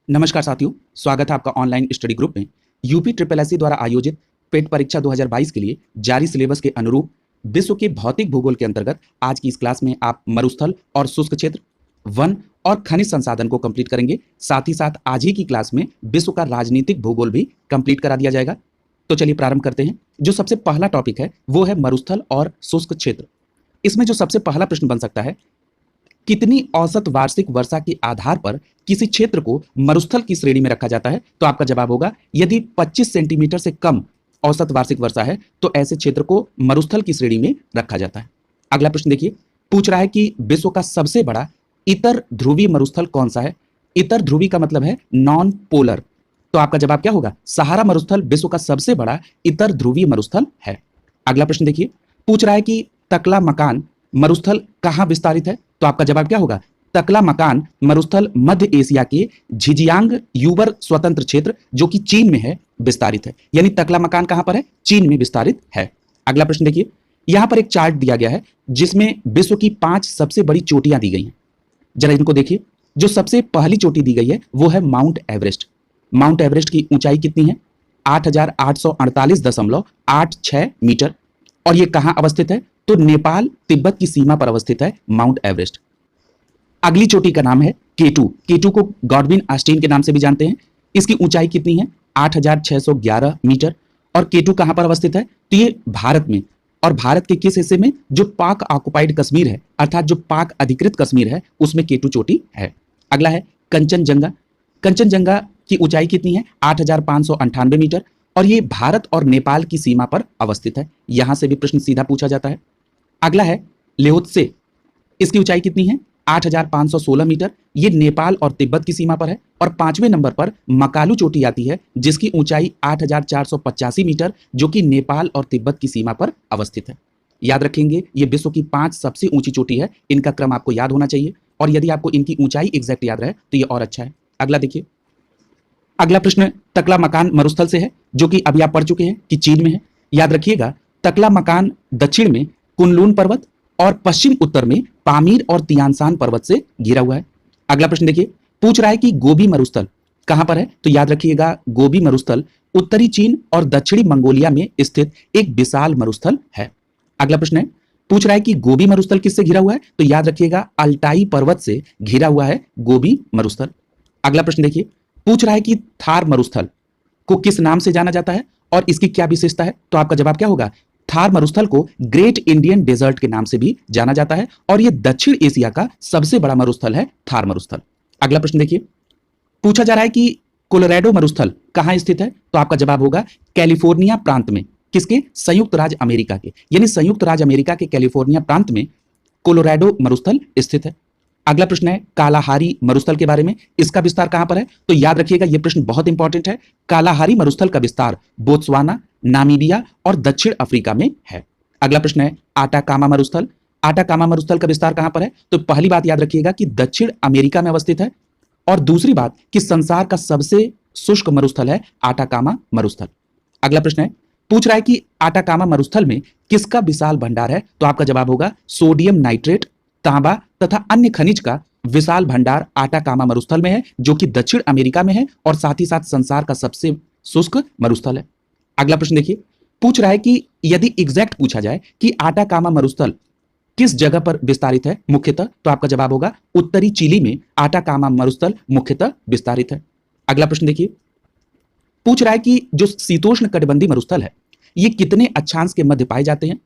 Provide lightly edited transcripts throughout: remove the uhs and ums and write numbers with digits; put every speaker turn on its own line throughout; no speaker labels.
नमस्कार साथियों, स्वागत है आपका ऑनलाइन स्टडी ग्रुप में। यूपी ट्रिपल एससी द्वारा आयोजित पेट परीक्षा 2022 के लिए जारी सिलेबस के अनुरूप विश्व के भौतिक भूगोल के अंतर्गत आज की इस क्लास में आप मरुस्थल और शुष्क क्षेत्र, वन और खनिज संसाधन को कंप्लीट करेंगे। साथ ही साथ आज ही की क्लास में विश्व का राजनीतिक भूगोल भी कंप्लीट करा दिया जाएगा। तो चलिए प्रारंभ करते हैं। जो सबसे पहला टॉपिक है वो है मरुस्थल और शुष्क क्षेत्र। इसमें जो सबसे पहला प्रश्न बन सकता है, कितनी औसत वार्षिक वर्षा के आधार पर किसी क्षेत्र को मरुस्थल की श्रेणी में रखा जाता है? तो आपका जवाब होगा यदि 25 सेंटीमीटर से कम औसत वार्षिक वर्षा है तो ऐसे क्षेत्र को मरुस्थल की श्रेणी में रखा जाता है। अगला प्रश्न देखिए, पूछ रहा है कि विश्व का सबसे बड़ा इतर ध्रुवीय मरुस्थल कौन सा है? इतर ध्रुवी का मतलब है नॉन पोलर। तो आपका जवाब क्या होगा? सहारा मरुस्थल विश्व का सबसे बड़ा इतर ध्रुवीय मरुस्थल है। अगला प्रश्न देखिए, पूछ रहा है कि तकला मकान मरुस्थल कहाँ विस्तारित है? तो आपका जवाब क्या होगा? तकला मकान मरुस्थल मध्य एशिया के झिजियांग यूबर स्वतंत्र क्षेत्र जो कि चीन में है विस्तारित है। यानी तकला मकान कहां पर है? चीन में विस्तारित है। अगला प्रश्न देखिए, यहां पर एक चार्ट दिया गया है जिसमें विश्व की 5 सबसे बड़ी चोटियां दी गई हैं। जरा इनको देखिए। जो सबसे पहली चोटी दी गई है वो है माउंट एवरेस्ट। माउंट एवरेस्ट की ऊंचाई कितनी है? 8,848.86 मीटर। और ये कहां अवस्थित है? तो नेपाल तिब्बत की सीमा पर अवस्थित है माउंट एवरेस्ट। अगली चोटी का नाम है केटू। केटू को गॉडविन ऑस्टिन के नाम से भी जानते हैं। इसकी ऊंचाई कितनी है? 8,611 मीटर। और केटू कहां पर अवस्थित है? तो ये भारत में। और भारत के किस हिस्से में? जो पाक ऑक्युपाइड कश्मीर है, अर्थात जो पाक अधिकृत कश्मीर है उसमें केटू चोटी है। अगला है कंचनजंगा। कंचनजंगा की ऊंचाई कितनी है? 8,598 मीटर। और ये भारत और नेपाल की सीमा पर अवस्थित है। यहां से भी प्रश्न सीधा पूछा जाता है। अगला है ल्हेत्से। इसकी ऊंचाई कितनी है? 8,516 मीटर। ये नेपाल और तिब्बत की सीमा पर है। और 5वें नंबर पर मकालू चोटी आती है जिसकी ऊंचाई 8,485 मीटर जो कि नेपाल और तिब्बत की सीमा पर अवस्थित है। याद रखेंगे ये विश्व की 5 सबसे ऊंची चोटी है। इनका क्रम आपको याद होना चाहिए और यदि आपको इनकी ऊंचाई एग्जैक्ट याद रहे तो ये और अच्छा है। अगला देखिए, अगला प्रश्न तकला मकान मरुस्थल से है जो कि अभी आप पढ़ चुके हैं कि चीन में है। याद रखिएगा तकला मकान दक्षिण में कुनलुन पर्वत और पश्चिम उत्तर में पामीर और तियानसान पर्वत से घिरा हुआ है। अगला प्रश्न देखिए, पूछ रहा है कि गोबी मरुस्थल कहां पर है? तो याद रखिएगा गोबी मरुस्थल उत्तरी चीन और दक्षिणी मंगोलिया में स्थित एक विशाल मरुस्थल है। अगला प्रश्न है, पूछ रहा है कि गोबी मरुस्थल किससे घिरा हुआ है? तो याद रखिएगा अल्टाई पर्वत से घिरा हुआ है गोबी मरुस्थल। अगला प्रश्न देखिए, पूछ रहा है कि थार मरुस्थल को किस नाम से जाना जाता है और इसकी क्या विशेषता है? तो आपका जवाब क्या होगा? थार मरुस्थल को ग्रेट इंडियन डेजर्ट के नाम से भी जाना जाता है और यह दक्षिण एशिया का सबसे बड़ा मरुस्थल है थार मरुस्थल। अगला प्रश्न देखिए, पूछा जा रहा है कि कोलोराडो मरुस्थल कहां स्थित है? तो आपका जवाब होगा कैलिफोर्निया प्रांत में। किसके? संयुक्त राज्य अमेरिका के। यानी संयुक्त राज्य अमेरिका के कैलिफोर्निया प्रांत में कोलोराडो मरुस्थल स्थित है। अगला प्रश्न है कालाहारी मरुस्थल के बारे में। इसका विस्तार कहां पर है? तो याद रखिएगा यह प्रश्न बहुत इंपॉर्टेंट है। कालाहारी मरुस्थल का विस्तार बोत्सवाना, नामीबिया और दक्षिण अफ्रीका में है। अगला प्रश्न है आटाकामा मरुस्थल। आटाकामा मरुस्थल का विस्तार कहां पर है? तो पहली बात याद रखिएगा कि दक्षिण अमेरिका में अवस्थित है और दूसरी बात कि संसार का सबसे शुष्क मरुस्थल है आटाकामा मरुस्थल। अगला प्रश्न है, पूछ रहा है कि आटाकामा मरुस्थल में किसका विशाल भंडार है? तो आपका जवाब होगा सोडियम नाइट्रेट, तांबा तथा अन्य खनिज का विशाल भंडार आटाकामा मरुस्थल में है जो कि दक्षिण अमेरिका में है और साथ ही साथ संसार का सबसे शुष्क मरुस्थल है। अगला प्रश्न देखिए, पूछ रहा है कि यदि एग्जैक्ट पूछा जाए कि आटाकामा मरुस्थल किस जगह पर विस्तारित है मुख्यतः, तो आपका जवाब होगा उत्तरी चिली में आटाकामा मरुस्थल मुख्यतः विस्तारित है। अगला प्रश्न देखिए, पूछ रहा है कि जो शीतोष्ण कटिबंधीय मरुस्थल है ये कितने अक्षांश के मध्य पाए जाते हैं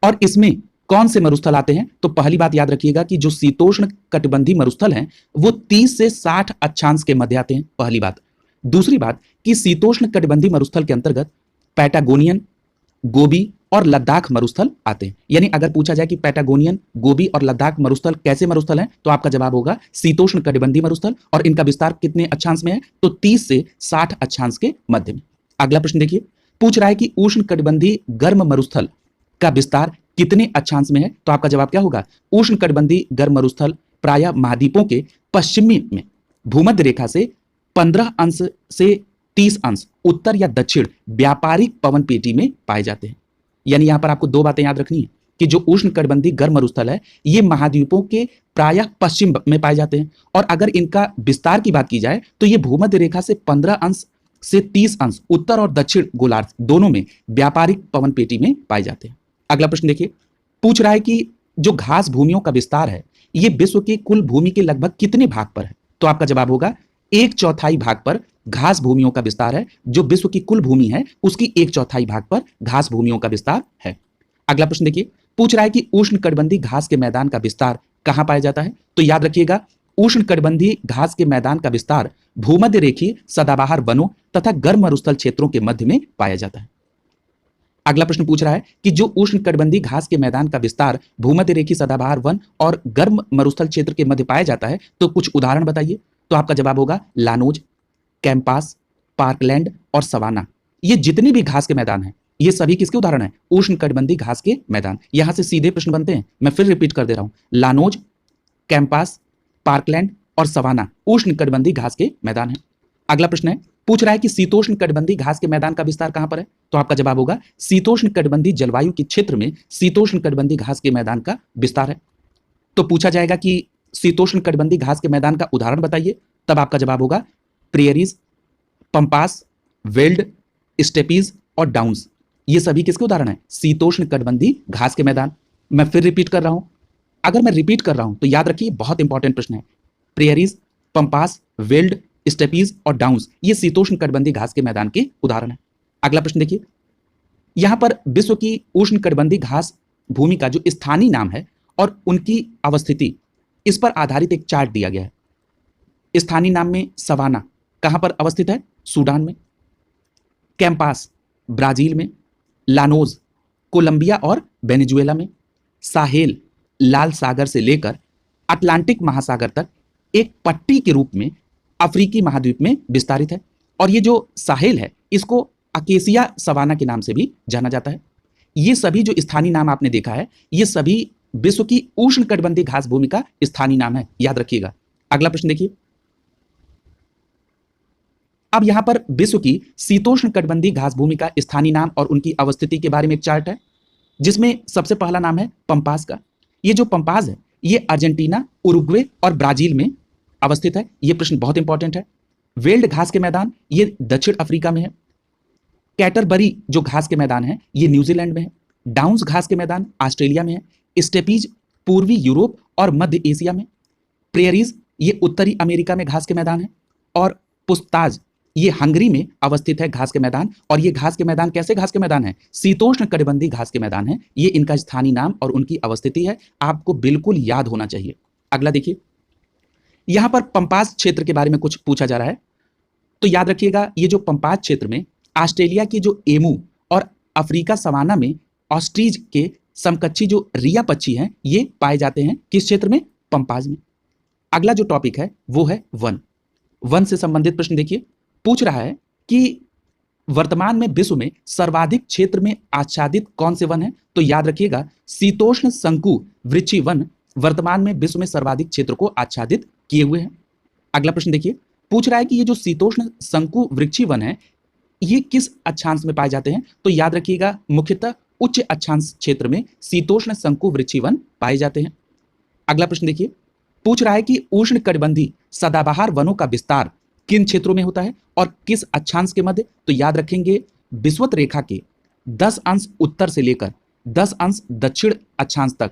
और इसमें कौन से मरुस्थल आते हैं? तो पहली बात याद रखिएगा कि जो शीतोष्ण कटिबंधीय मरुस्थल हैं वो 30 से 60 अक्षांश के मध्य आते हैं, पहली बात। दूसरी बात कि शीतोष्ण कटिबंधीय मरुस्थल के अंतर्गत पैटागोनियन, गोबी और लद्दाख मरुस्थल आते हैं। यानी अगर पूछा जाए कि पैटागोनियन, गोबी और लद्दाख मरुस्थल कैसे मरुस्थल हैं तो आपका जवाब होगा शीतोष्ण कटिबंधीय मरुस्थल। और इनका विस्तार कितने अक्षांश में है? तो 30 से 60 अक्षांश के मध्य में। अगला प्रश्न देखिए, पूछ रहा है कि उष्ण कटिबंधीय गर्म मरुस्थल का विस्तार कितने अक्षांश में है? तो आपका जवाब क्या होगा? उष्ण कटिबंधीय गर्म मरुस्थल प्रायः महाद्वीपों के पश्चिमी में भूमध्य रेखा से 15 अंश से 30 अंश उत्तर या दक्षिण व्यापारिक पवन पेटी में पाए जाते हैं। यानी यहां पर आपको दो बातें याद रखनी है। कि जो उष्णकटिबंधीय गर्म मरुस्थल है ये महाद्वीपों के प्रायः पश्चिम में पाए जाते हैं, और अगर इनका विस्तार की बात की जाए तो ये भूमध्य रेखा से 15 अंश से 30 अंश उत्तर और दक्षिण गोलार्ध दोनों में व्यापारिक पवन पेटी में पाए जाते हैं। अगला प्रश्न देखिए, पूछ रहा है कि जो घास भूमियों का विस्तार है ये विश्व की कुल भूमि के लगभग कितने भाग पर है? तो आपका जवाब होगा 1/4 भाग पर घास भूमियों का विस्तार है। जो विश्व की कुल भूमि है उसकी 1/4 भाग पर घास भूमियों का विस्तार है। अगला प्रश्न देखिए, पूछ रहा है कि उष्णकटिबंधीय घास के मैदान का विस्तार कहां पाया जाता है? तो याद रखिएगा, उष्णकटिबंधीय घास के मैदान का विस्तार भूमध्य रेखीय सदाबहार वनों तथा गर्म मरुस्थल क्षेत्रों के मध्य में पाया जाता है। अगला प्रश्न पूछ रहा है कि जो उष्णकटिबंधीय घास के मैदान का विस्तार भूमध्य रेखीय सदाबहार वन और गर्म मरुस्थल क्षेत्र के मध्य पाया जाता है, तो कुछ उदाहरण बताइए। तो आपका जवाब होगा लानोज, कैंपास, पार्कलैंड और सवाना। ये जितने भी घास के मैदान हैं ये सभी किसके उदाहरण हैं? उष्णकटिबंधीय घास के मैदान। यहां से सीधे प्रश्न बनते हैं, मैं फिर रिपीट कर दे रहा हूं, लानोज, कैंपास, पार्कलैंड और सवाना उष्णकटिबंधीय घास के मैदान है। अगला प्रश्न है, पूछ रहा है कि शीतोष्णकटिबंधीय घास के मैदान का विस्तार कहां पर है? तो आपका जवाब होगा शीतोष्णकटिबंधीय जलवायु के क्षेत्र में शीतोष्णकटिबंधीय घास के मैदान का विस्तार है। तो पूछा जाएगा कि शीतोष्णकटिबंधीय घास के मैदान का उदाहरण बताइए, तब आपका जवाब होगा प्रेयरीज, पंपास, वेल्ड, स्टेपीज और डाउन्स। ये सभी किसके उदाहरण हैं? शीतोष्णकटिबंधीय घास के मैदान। मैं फिर रिपीट कर रहा हूं, अगर मैं रिपीट कर रहा हूं तो याद रखिए बहुत इंपॉर्टेंट प्रश्न है। प्रेयरीज, पंपास, वेल्ड, स्टेपीज और डाउन्स ये शीतोष्णकटिबंधीय घास के मैदान के उदाहरण है। अगला प्रश्न देखिए, यहां पर विश्व की उष्णकटिबंधीय घास भूमि का जो स्थानीय नाम है और उनकी अवस्थिति, इस पर आधारित एक चार्ट दिया गया है। स्थानीय नाम में सवाना कहां पर अवस्थित है? सूडान में। कैंपास ब्राजील में। लानोज कोलंबिया और वेनेजुएला में। साहेल लाल सागर से लेकर अटलांटिक महासागर तक एक पट्टी के रूप में अफ्रीकी महाद्वीप में विस्तारित है। और ये जो साहेल है इसको अकेसिया सवाना के नाम से भी जाना जाता है। ये सभी जो स्थानीय नाम आपने देखा है ये सभी विश्व की उष्णकटिबंधीय घास भूमि का स्थानीय नाम है, याद रखिएगा। अगला प्रश्न देखिए, अब यहां पर विश्व की शीतोष्णकटिबंधीय घास भूमि का स्थानीय नाम और उनकी अवस्थिति के बारे में एक चार्ट है, जिसमें सबसे पहला नाम है पंपास का। ये जो पंपास है ये अर्जेंटीना, उरुग्वे और ब्राजील में अवस्थित है। ये प्रश्न बहुत इंपॉर्टेंट है। वेल्ड घास के मैदान ये दक्षिण अफ्रीका में है। कैटरबरी जो घास के मैदान है ये न्यूजीलैंड में है। डाउन्स घास के मैदान ऑस्ट्रेलिया में है। स्टेपीज पूर्वी यूरोप और मध्य एशिया में। प्रेयरीज ये उत्तरी अमेरिका में घास के मैदान है। और पुस्ताज ये हंगरी में अवस्थित है घास के मैदान। और ये घास के मैदान कैसे घास के मैदान है? शीतोष्णकटिबंधीय घास के मैदान है। ये इनका स्थानीय नाम और उनकी अवस्थिति है, आपको बिल्कुल याद होना चाहिए। अगला देखिए, यहां पर पंपास क्षेत्र के बारे में कुछ पूछा जा रहा है। तो याद रखिएगा ये जो पंपास क्षेत्र में ऑस्ट्रेलिया की जो एमू और अफ्रीका सवाना में ऑस्ट्रीज के समकक्षी जो रिया पक्षी हैं ये पाए जाते हैं। किस क्षेत्र में? पंपास में। अगला जो टॉपिक है वो है वन। वन से संबंधित प्रश्न देखिए, पूछ रहा है कि वर्तमान में विश्व में सर्वाधिक क्षेत्र में आच्छादित कौन से वन है? तो याद रखिएगा शीतोष्ण शंकु वृक्षी वन वर्तमान में विश्व में सर्वाधिक क्षेत्र को आच्छादित किए हुए हैं। अगला प्रश्न देखिए, पूछ रहा है कि ये जो शीतोष्ण शंकु वृक्षी वन है ये किस अक्षांश में पाए जाते हैं? तो याद रखिएगा मुख्यतः उच्च अक्षांश क्षेत्र में शीतोष्ण शंकु वृक्षी वन पाए जाते हैं। अगला प्रश्न देखिए, पूछ रहा है कि उष्णकटिबंधीय सदाबहार वनों का विस्तार किन क्षेत्रों में होता है और किस अक्षांश के मध्य? तो याद रखेंगे विषुवत रेखा के 10 अंश उत्तर से लेकर 10 अंश दक्षिण अक्षांश तक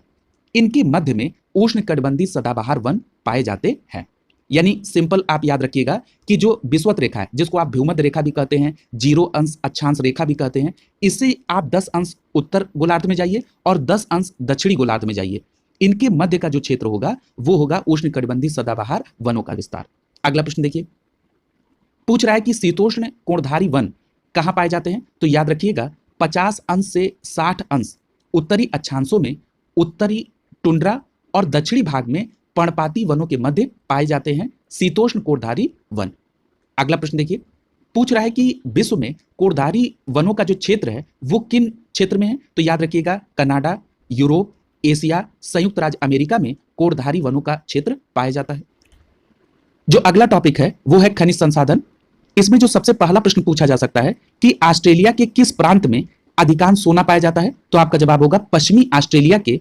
इनके मध्य में उष्णकटिबंधीय सदाबहार वन पाए जाते हैं। यानी सिंपल आप याद रखिएगा कि जो विषुवत रेखा है जिसको आप भूमध्य रेखा भी कहते हैं, 0 अंश अक्षांश रेखा भी कहते हैं, इससे आप 10 अंश उत्तर गोलार्ध में जाइए और 10 अंश दक्षिणी गोलार्ध में जाइए। इनके मध्य का जो क्षेत्र होगा वो होगा उष्णकटिबंधीय सदाबहार वनों का विस्तार। अगला प्रश्न देखिए, पूछ रहा है कि शीतोष्ण कोणधारी वन कहां पाए जाते हैं? तो याद रखिएगा 50 अंश से 60 अंश उत्तरी अक्षांशों में उत्तरी टुंड्रा और दक्षिणी भाग में पर्णपाती वनों के मध्य पाए जाते हैं शीतोष्ण कोणधारी वन। अगला प्रश्न देखिए, पूछ रहा है कि विश्व में कोणधारी वनों का जो क्षेत्र है वो किन क्षेत्र में है? तो याद रखिएगा कनाडा, यूरोप, एशिया, संयुक्त राज्य अमेरिका में कोणधारी वनों का क्षेत्र पाया जाता है। जो अगला टॉपिक है वो है खनिज संसाधन। इसमें जो सबसे पहला प्रश्न पूछा जा सकता है कि ऑस्ट्रेलिया के किस प्रांत में अधिकांश सोना पाया जाता है? तो आपका जवाब होगा पश्चिमी ऑस्ट्रेलिया के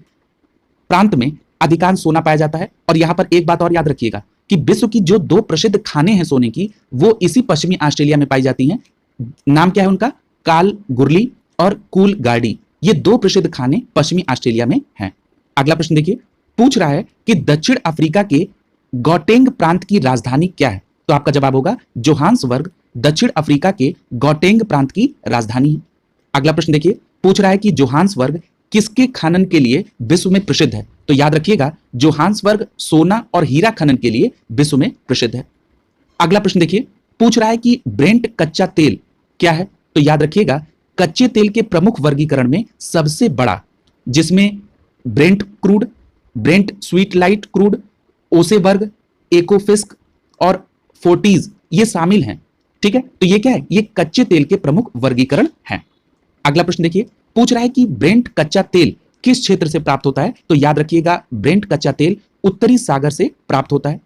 प्रांत में अधिकांश सोना पाया जाता है। और यहां पर एक बात और याद रखिएगा कि विश्व की जो दो प्रसिद्ध खाने हैं सोने की, वो इसी पश्चिमी ऑस्ट्रेलिया में पाई जाती हैं। नाम क्या है उनका? काल गुरली और कूल गार्डी। ये दो प्रसिद्ध खाने पश्चिमी ऑस्ट्रेलिया में हैं। अगला प्रश्न देखिए, पूछ रहा है कि दक्षिण अफ्रीका के गौटेंग प्रांत की राजधानी क्या है? तो आपका जवाब होगा जोहान्सबर्ग। दक्षिण अफ्रीका के गौटेंग प्रांत की राजधानी है। अगला प्रश्न देखिए, पूछ रहा है कि जोहान्सबर्ग किसके खनन के लिए विश्व में प्रसिद्ध है? तो याद रखिएगा जोहान्सबर्ग सोना और हीरा खनन के लिए विश्व में प्रसिद्ध है। अगला प्रश्न देखिए, पूछ रहा है कि ब्रेंट कच्चा तेल क्या है? तो याद रखिएगा कच्चे तेल के प्रमुख वर्गीकरण में सबसे बड़ा, जिसमें Brent crude, Brent sweet light crude, Oseberg, Ekofisk और फोर्टीज ये शामिल हैं। ठीक है, तो ये क्या है? ये कच्चे तेल के प्रमुख वर्गीकरण हैं। अगला प्रश्न देखिए, पूछ रहा है कि ब्रेंट कच्चा तेल किस क्षेत्र से प्राप्त होता है? तो याद रखिएगा ब्रेंट कच्चा तेल उत्तरी सागर से प्राप्त होता है।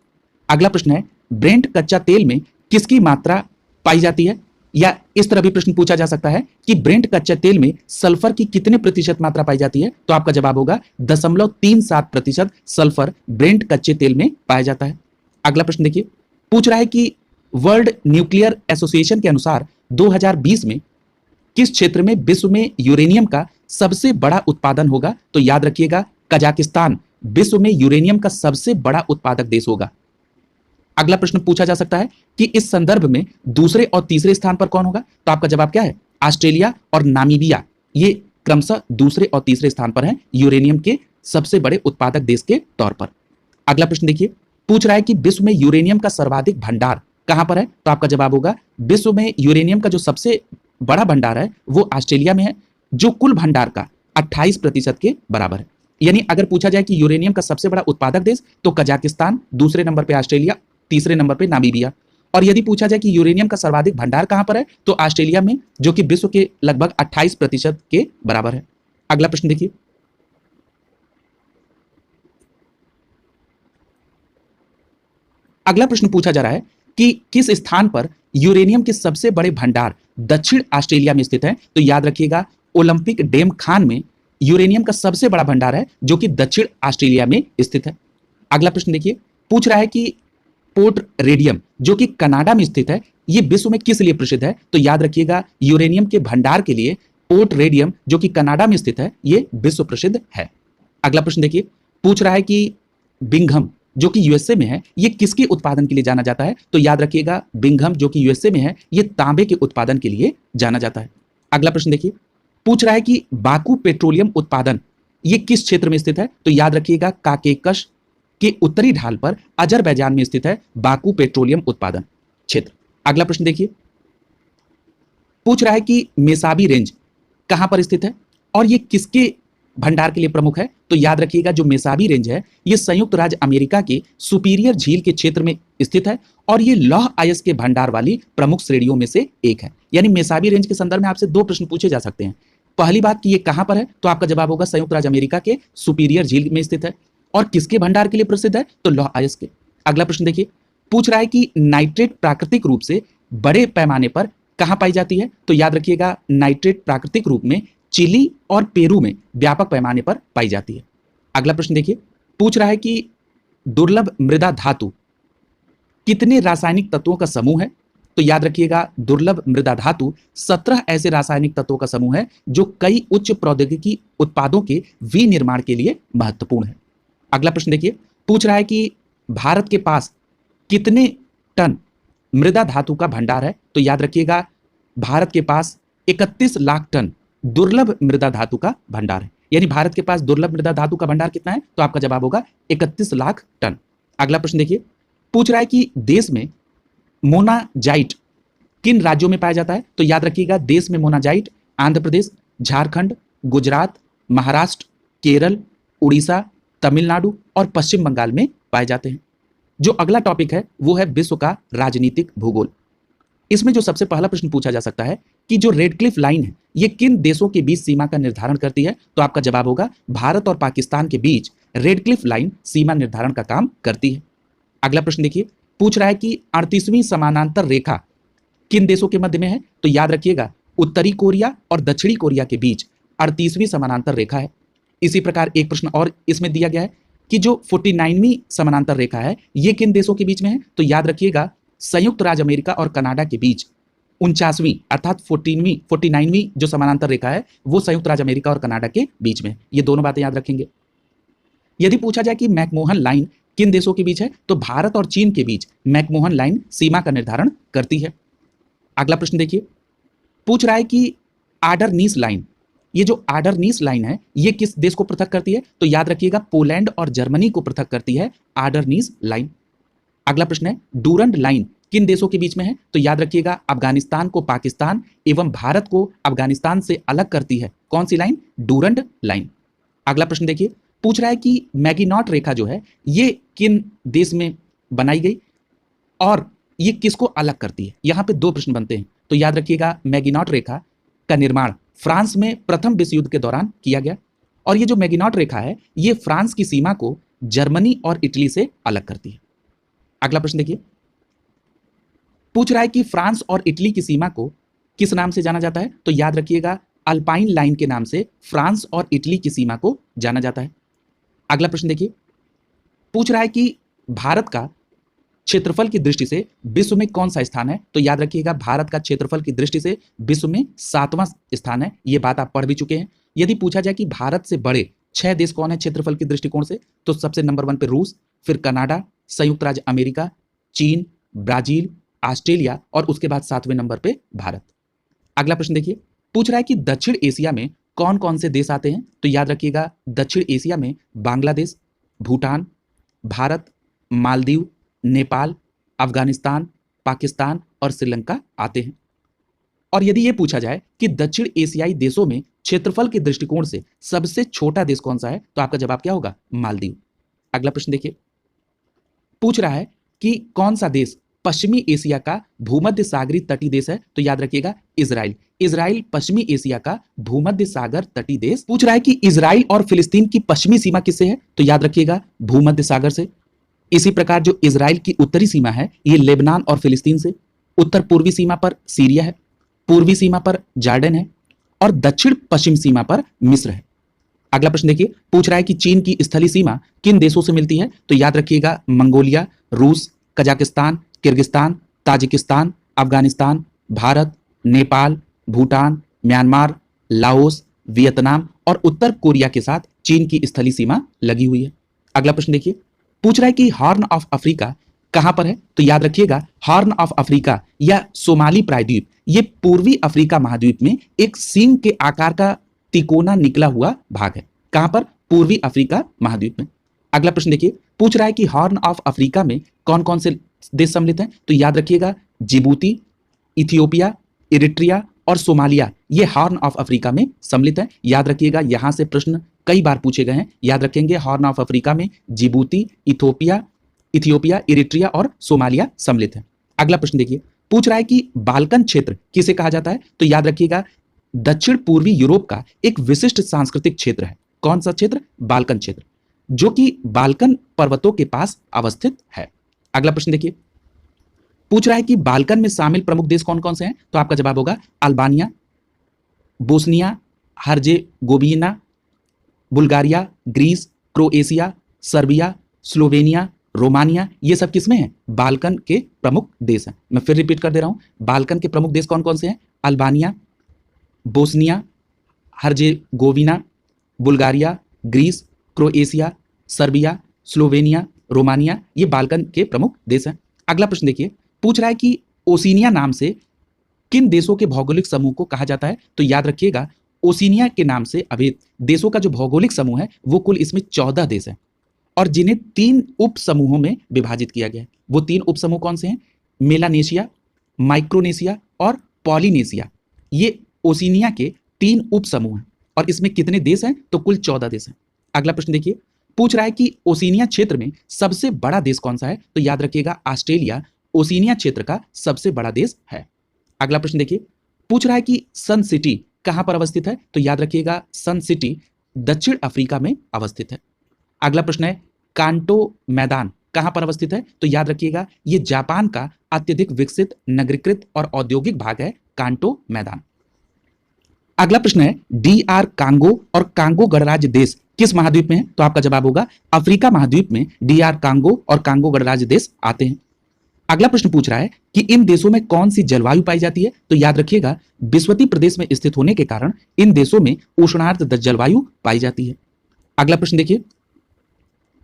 अगला प्रश्न है, ब्रेंट कच्चा तेल में किसकी मात्रा पाई जाती है? या इस तरह भी प्रश्न पूछा जा सकता है कि ब्रेंट कच्चा तेल में सल्फर की कितने प्रतिशत मात्रा पाई जाती है? तो आपका जवाब होगा 0.37% सल्फर ब्रेंट कच्चे तेल में पाया जाता है। अगला प्रश्न देखिए, पूछ रहा है कि वर्ल्ड न्यूक्लियर एसोसिएशन के अनुसार 2020 में किस क्षेत्र में विश्व में यूरेनियम का सबसे बड़ा उत्पादन होगा? तो याद रखिएगा कजाकिस्तान विश्व में यूरेनियम का सबसे बड़ा उत्पादक देश होगा। अगला प्रश्न पूछा जा सकता है कि इस संदर्भ में दूसरे और तीसरे स्थान पर कौन होगा? तो आपका जवाब क्या है? ऑस्ट्रेलिया और नामीबिया ये क्रमशः दूसरे और तीसरे स्थान पर हैं यूरेनियम के सबसे बड़े उत्पादक देश के तौर पर। अगला प्रश्न देखिए, पूछ रहा है कि विश्व में यूरेनियम का सर्वाधिक भंडार कहां पर है? तो आपका जवाब होगा विश्व में यूरेनियम का जो सबसे बड़ा भंडार है वो ऑस्ट्रेलिया में है, जो कुल भंडार का 28% के बराबर है। यानी अगर पूछा जाए कि यूरेनियम का सबसे बड़ा उत्पादक देश, तो कजाकिस्तान, दूसरे नंबर पे ऑस्ट्रेलिया, तीसरे नंबर पे नामीबिया। और यदि पूछा जाए कि यूरेनियम का सर्वाधिक भंडार कहां पर है, तो ऑस्ट्रेलिया में, जो कि विश्व के लगभग 28% के बराबर है। अगला प्रश्न देखिए, अगला प्रश्न पूछा जा रहा है कि किस स्थान पर यूरेनियम के सबसे बड़े भंडार दक्षिण ऑस्ट्रेलिया में स्थित है? तो याद रखिएगा ओलंपिक डैम खान में यूरेनियम का सबसे बड़ा भंडार है, जो कि दक्षिण ऑस्ट्रेलिया में स्थित है। अगला प्रश्न देखिए, पूछ रहा है कि पोर्ट रेडियम जो कि कनाडा में स्थित है, ये विश्व में किस लिए प्रसिद्ध है? तो याद रखिएगा यूरेनियम के भंडार के लिए पोर्ट रेडियम जो कि कनाडा में स्थित है, ये विश्व प्रसिद्ध है। अगला प्रश्न देखिए, पूछ रहा है कि बिंघम जो कि यूएसए में है, ये किसके उत्पादन के लिए जाना जाता है? तो याद रखिएगा बिंघम जो कि यूएसए में है, ये तांबे के उत्पादन के लिए जाना जाता है। अगला प्रश्न देखिए, पूछ रहा है कि बाकू पेट्रोलियम उत्पादन ये किस क्षेत्र में स्थित है? तो याद रखिएगा काकेकस के उत्तरी ढाल पर अजरबैजान में स्थित है बाकू पेट्रोलियम उत्पादन क्षेत्र। अगला प्रश्न देखिए, पूछ रहा है कि मेसाबी रेंज कहां पर स्थित है और ये किसके भंडार के लिए प्रमुख है? तो याद रखिएगा जो मेसाबी रेंज है, ये संयुक्त राज्य अमेरिका के सुपीरियर झील के क्षेत्र में स्थित है और ये लौह अयस्क के भंडार वाली प्रमुख श्रेणियों में से एक है। यानी मेसाबी रेंज के संदर्भ में आपसे दो प्रश्न पूछे जा सकते हैं। पहली बात कि ये कहां पर है, तो आपका जवाब होगा संयुक्त राज्य अमेरिका के सुपीरियर झील में स्थित है। और किसके भंडार के लिए प्रसिद्ध है? तो लौह अयस्क के। अगला प्रश्न देखिए, पूछ रहा है कि नाइट्रेट प्राकृतिक रूप से बड़े पैमाने पर कहां पाई जाती है? तो याद रखिएगा नाइट्रेट प्राकृतिक रूप में चिली और पेरू में व्यापक पैमाने पर पाई जाती है। अगला प्रश्न देखिए, पूछ रहा है कि दुर्लभ मृदा धातु कितने रासायनिक तत्वों का समूह है? तो याद रखिएगा दुर्लभ मृदा धातु 17 ऐसे रासायनिक तत्वों का समूह है जो कई उच्च प्रौद्योगिकी उत्पादों के विनिर्माण के लिए महत्वपूर्ण है। अगला प्रश्न देखिए, पूछ रहा है कि भारत के पास कितने टन मृदा धातु का भंडार है? तो याद रखिएगा भारत के पास 31 लाख टन दुर्लभ मृदा धातु का भंडार है। यानी भारत के पास दुर्लभ मृदा धातु का भंडार कितना है? तो आपका जवाब होगा 31 लाख टन। अगला प्रश्न देखिए, पूछ रहा है कि देश में मोनाजाइट किन राज्यों में पाया जाता है? तो याद रखिएगा देश में मोनाजाइट आंध्र प्रदेश, झारखंड, गुजरात, महाराष्ट्र, केरल, उड़ीसा, तमिलनाडु और पश्चिम बंगाल में पाए जाते हैं। जो अगला टॉपिक है वो है विश्व का राजनीतिक भूगोल। इसमें जो सबसे पहला प्रश्न पूछा जा सकता है कि जो रेड क्लिफ लाइन है ये किन देशों के बीच सीमा का निर्धारण करती है? तो आपका जवाब होगा भारत और पाकिस्तान के बीच रेड क्लिफ लाइन सीमा निर्धारण का काम करती है। अगला प्रश्न देखिए, पूछ रहा है कि 38वीं समानांतर रेखा किन देशों के मध्य में है? तो याद रखिएगा उत्तरी कोरिया और दक्षिणी कोरिया के बीच 38वीं समानांतर रेखा है। इसी प्रकार एक प्रश्न और इसमें दिया गया है कि जो 49वीं समानांतर रेखा है ये किन देशों के बीच में है? तो याद रखिएगा संयुक्त राज्य अमेरिका और कनाडा के बीच 49वीं अर्थात 49वीं जो समानांतर रेखा है वो संयुक्त राज्य अमेरिका और कनाडा के बीच में है। ये दोनों बातें याद रखेंगे। यदि पूछा जाए कि मैकमोहन लाइन किन देशों के बीच है तो भारत और चीन के बीच मैकमोहन लाइन सीमा का निर्धारण करती है। अगला प्रश्न देखिए, पूछ रहा है कि आर्डरनीस लाइन, ये जो आर्डरनीस लाइन है ये किस देश को पृथक करती है? तो याद रखिएगा पोलैंड और जर्मनी को पृथक करती है आर्डरनीस लाइन। अगला प्रश्न है डूरंड लाइन किन देशों के बीच में है? तो याद रखिएगा अफगानिस्तान को पाकिस्तान एवं भारत को अफगानिस्तान से अलग करती है कौन सी लाइन? Durand line. अगला प्रश्न देखिए, पूछ रहा है कि मैगिनॉट रेखा जो है ये किन देश में बनाई गई और ये किसको अलग करती है? यहां पे दो प्रश्न बनते हैं। तो याद रखिएगा मैगिनॉट रेखा का निर्माण फ्रांस में प्रथम विश्व युद्ध के दौरान किया गया और ये जो मैगिनॉट रेखा है ये फ्रांस की सीमा को जर्मनी और इटली से अलग करती है। अगला प्रश्न देखिए, पूछ रहा है कि फ्रांस और इटली की सीमा को किस नाम से जाना जाता है? तो याद रखिएगा अल्पाइन लाइन के नाम से फ्रांस और इटली की सीमा को जाना जाता है। अगला प्रश्न देखिए, पूछ रहा है कि भारत का क्षेत्रफल की दृष्टि से विश्व में कौन सा स्थान है? तो याद रखिएगा भारत का क्षेत्रफल की दृष्टि से विश्व में 7वां स्थान है। ये बात आप पढ़ भी चुके हैं। यदि पूछा जाए कि भारत से बड़े 6 देश कौन है क्षेत्रफल की दृष्टिकोण से तो सबसे नंबर 1 पे रूस, फिर कनाडा, संयुक्त राज्य अमेरिका, चीन, ब्राजील, ऑस्ट्रेलिया और उसके बाद 7वें नंबर पे भारत। अगला प्रश्न देखिए, पूछ रहा है कि दक्षिण एशिया में कौन कौन से देश आते हैं? तो याद रखिएगा दक्षिण एशिया में बांग्लादेश, भूटान, भारत, मालदीव, नेपाल, अफगानिस्तान, पाकिस्तान और श्रीलंका आते हैं। और यदि यह पूछा जाए कि दक्षिण एशियाई देशों में क्षेत्रफल के दृष्टिकोण से सबसे छोटा देश कौन सा है तो आपका जवाब क्या होगा? मालदीव। अगला प्रश्न देखिए, पूछ रहा है कि कौन सा देश पश्चिमी एशिया का भूमध्य सागरीय तटीय देश है? तो याद रखिएगा इजराइल। इजराइल पश्चिमी एशिया का भूमध्य सागर तटीय देश। पूछ रहा है कि इजराइल और फिलिस्तीन की पश्चिमी सीमा किससे है? तो याद रखिएगा भूमध्य सागर से। इसी प्रकार जो इजराइल की उत्तरी सीमा है ये लेबनान और फिलिस्तीन से, उत्तर पूर्वी सीमा पर सीरिया है, पूर्वी सीमा पर जॉर्डन है और दक्षिण पश्चिम सीमा पर मिस्र है। अगला प्रश्न देखिए, पूछ रहा है कि चीन की स्थलीय सीमा किन देशों से मिलती है? तो याद रखिएगा मंगोलिया, रूस, Kazakhstan, Kyrgyzstan, Tajikistan, Afghanistan, Bharat, Nepal, Bhutan, Myanmar, Laos, Vietnam और उत्तर कोरिया के साथ चीन की स्थलीय सीमा लगी हुई है। अगला प्रश्न देखिए, पूछ रहा है कि हॉर्न ऑफ अफ्रीका कहां पर है? तो याद रखिएगा हॉर्न ऑफ अफ्रीका या सोमाली प्रायद्वीप ये पूर्वी अफ्रीका महाद्वीप में एक सींग के आकार का तिकोना निकला हुआ भाग है। कहां पर? पूर्वी अफ्रीका महाद्वीप में। अगला प्रश्न देखिए, पूछ रहा है कि हॉर्न ऑफ अफ्रीका में कौन कौन से देश सम्मिलित हैं? तो याद रखिएगा जिबूती, इथियोपिया, इरिट्रिया और सोमालिया ये हॉर्न ऑफ अफ्रीका में सम्मिलित है। याद रखिएगा यहां से प्रश्न कई बार पूछे गए हैं। याद रखेंगे हॉर्न ऑफ अफ्रीका में जिबूती, इथियोपिया, इरिट्रिया और सोमालिया सम्मिलित है। अगला प्रश्न देखिए, पूछ रहा है कि बाल्कन क्षेत्र किसे कहा जाता है? तो याद रखिएगा दक्षिण पूर्वी यूरोप का एक विशिष्ट सांस्कृतिक क्षेत्र है। कौन सा क्षेत्र? बाल्कन क्षेत्र, जो कि बाल्कन पर्वतों के पास अवस्थित है। अगला प्रश्न देखिए, पूछ रहा है कि बाल्कन में शामिल प्रमुख देश कौन कौन से हैं? तो आपका जवाब होगा Albania, Bosnia Herzegovina, Bulgaria, Greece, Croatia, Serbia, Slovenia, Romania. ये सब किसमें है? बाल्कन के प्रमुख देश हैं। मैं फिर रिपीट कर दे रहा हूं, बाल्कन के प्रमुख देश कौन कौन से हैं? Albania, Bosnia Herzegovina, Bulgaria, Greece, Croatia, Serbia, Slovenia, Romania. ये बाल्कन के प्रमुख देश हैं। अगला प्रश्न देखिए, पूछ रहा है कि ओशिनिया नाम से किन देशों के भौगोलिक समूह को कहा जाता है? तो याद रखिएगा ओशिनिया के नाम से अभिहित देशों का जो भौगोलिक समूह है वो कुल इसमें 14 देश हैं और जिन्हें 3 उप समूहों में विभाजित किया गया है। वो 3 उप समूह कौन से हैं? मेलानेशिया, माइक्रोनेशिया और पॉलिनेशिया। ये ओशिनिया के 3 उप समूह हैं और इसमें कितने देश हैं? तो कुल 14 देश हैं। अगला प्रश्न देखिए, पूछ रहा है कि ओशिनिया क्षेत्र में सबसे बड़ा देश कौन सा है? तो याद रखिएगा ऑस्ट्रेलिया ओशिनिया क्षेत्र का सबसे बड़ा देश है। अगला प्रश्न देखिए, पूछ रहा है कि सन सिटी कहां पर अवस्थित है? तो याद रखिएगा सन सिटी दक्षिण अफ्रीका में अवस्थित है। अगला प्रश्न है कांटो मैदान कहां पर अवस्थित है? तो याद रखिएगा ये जापान का अत्यधिक विकसित नगरीकृत और औद्योगिक भाग है कांटो मैदान। अगला प्रश्न है DR कांगो और कांगो गणराज्य देश किस महाद्वीप में है? तो आपका जवाब होगा अफ्रीका महाद्वीप में DR कांगो और कांगो गणराज्य देश आते हैं। अगला प्रश्न पूछ रहा है कि इन देशों में कौन सी जलवायु पाई जाती है? तो याद रखिएगा विषुवतीय प्रदेश में स्थित होने के कारण इन देशों में उष्णार्द्र जलवायु पाई जाती है। अगला प्रश्न देखिए,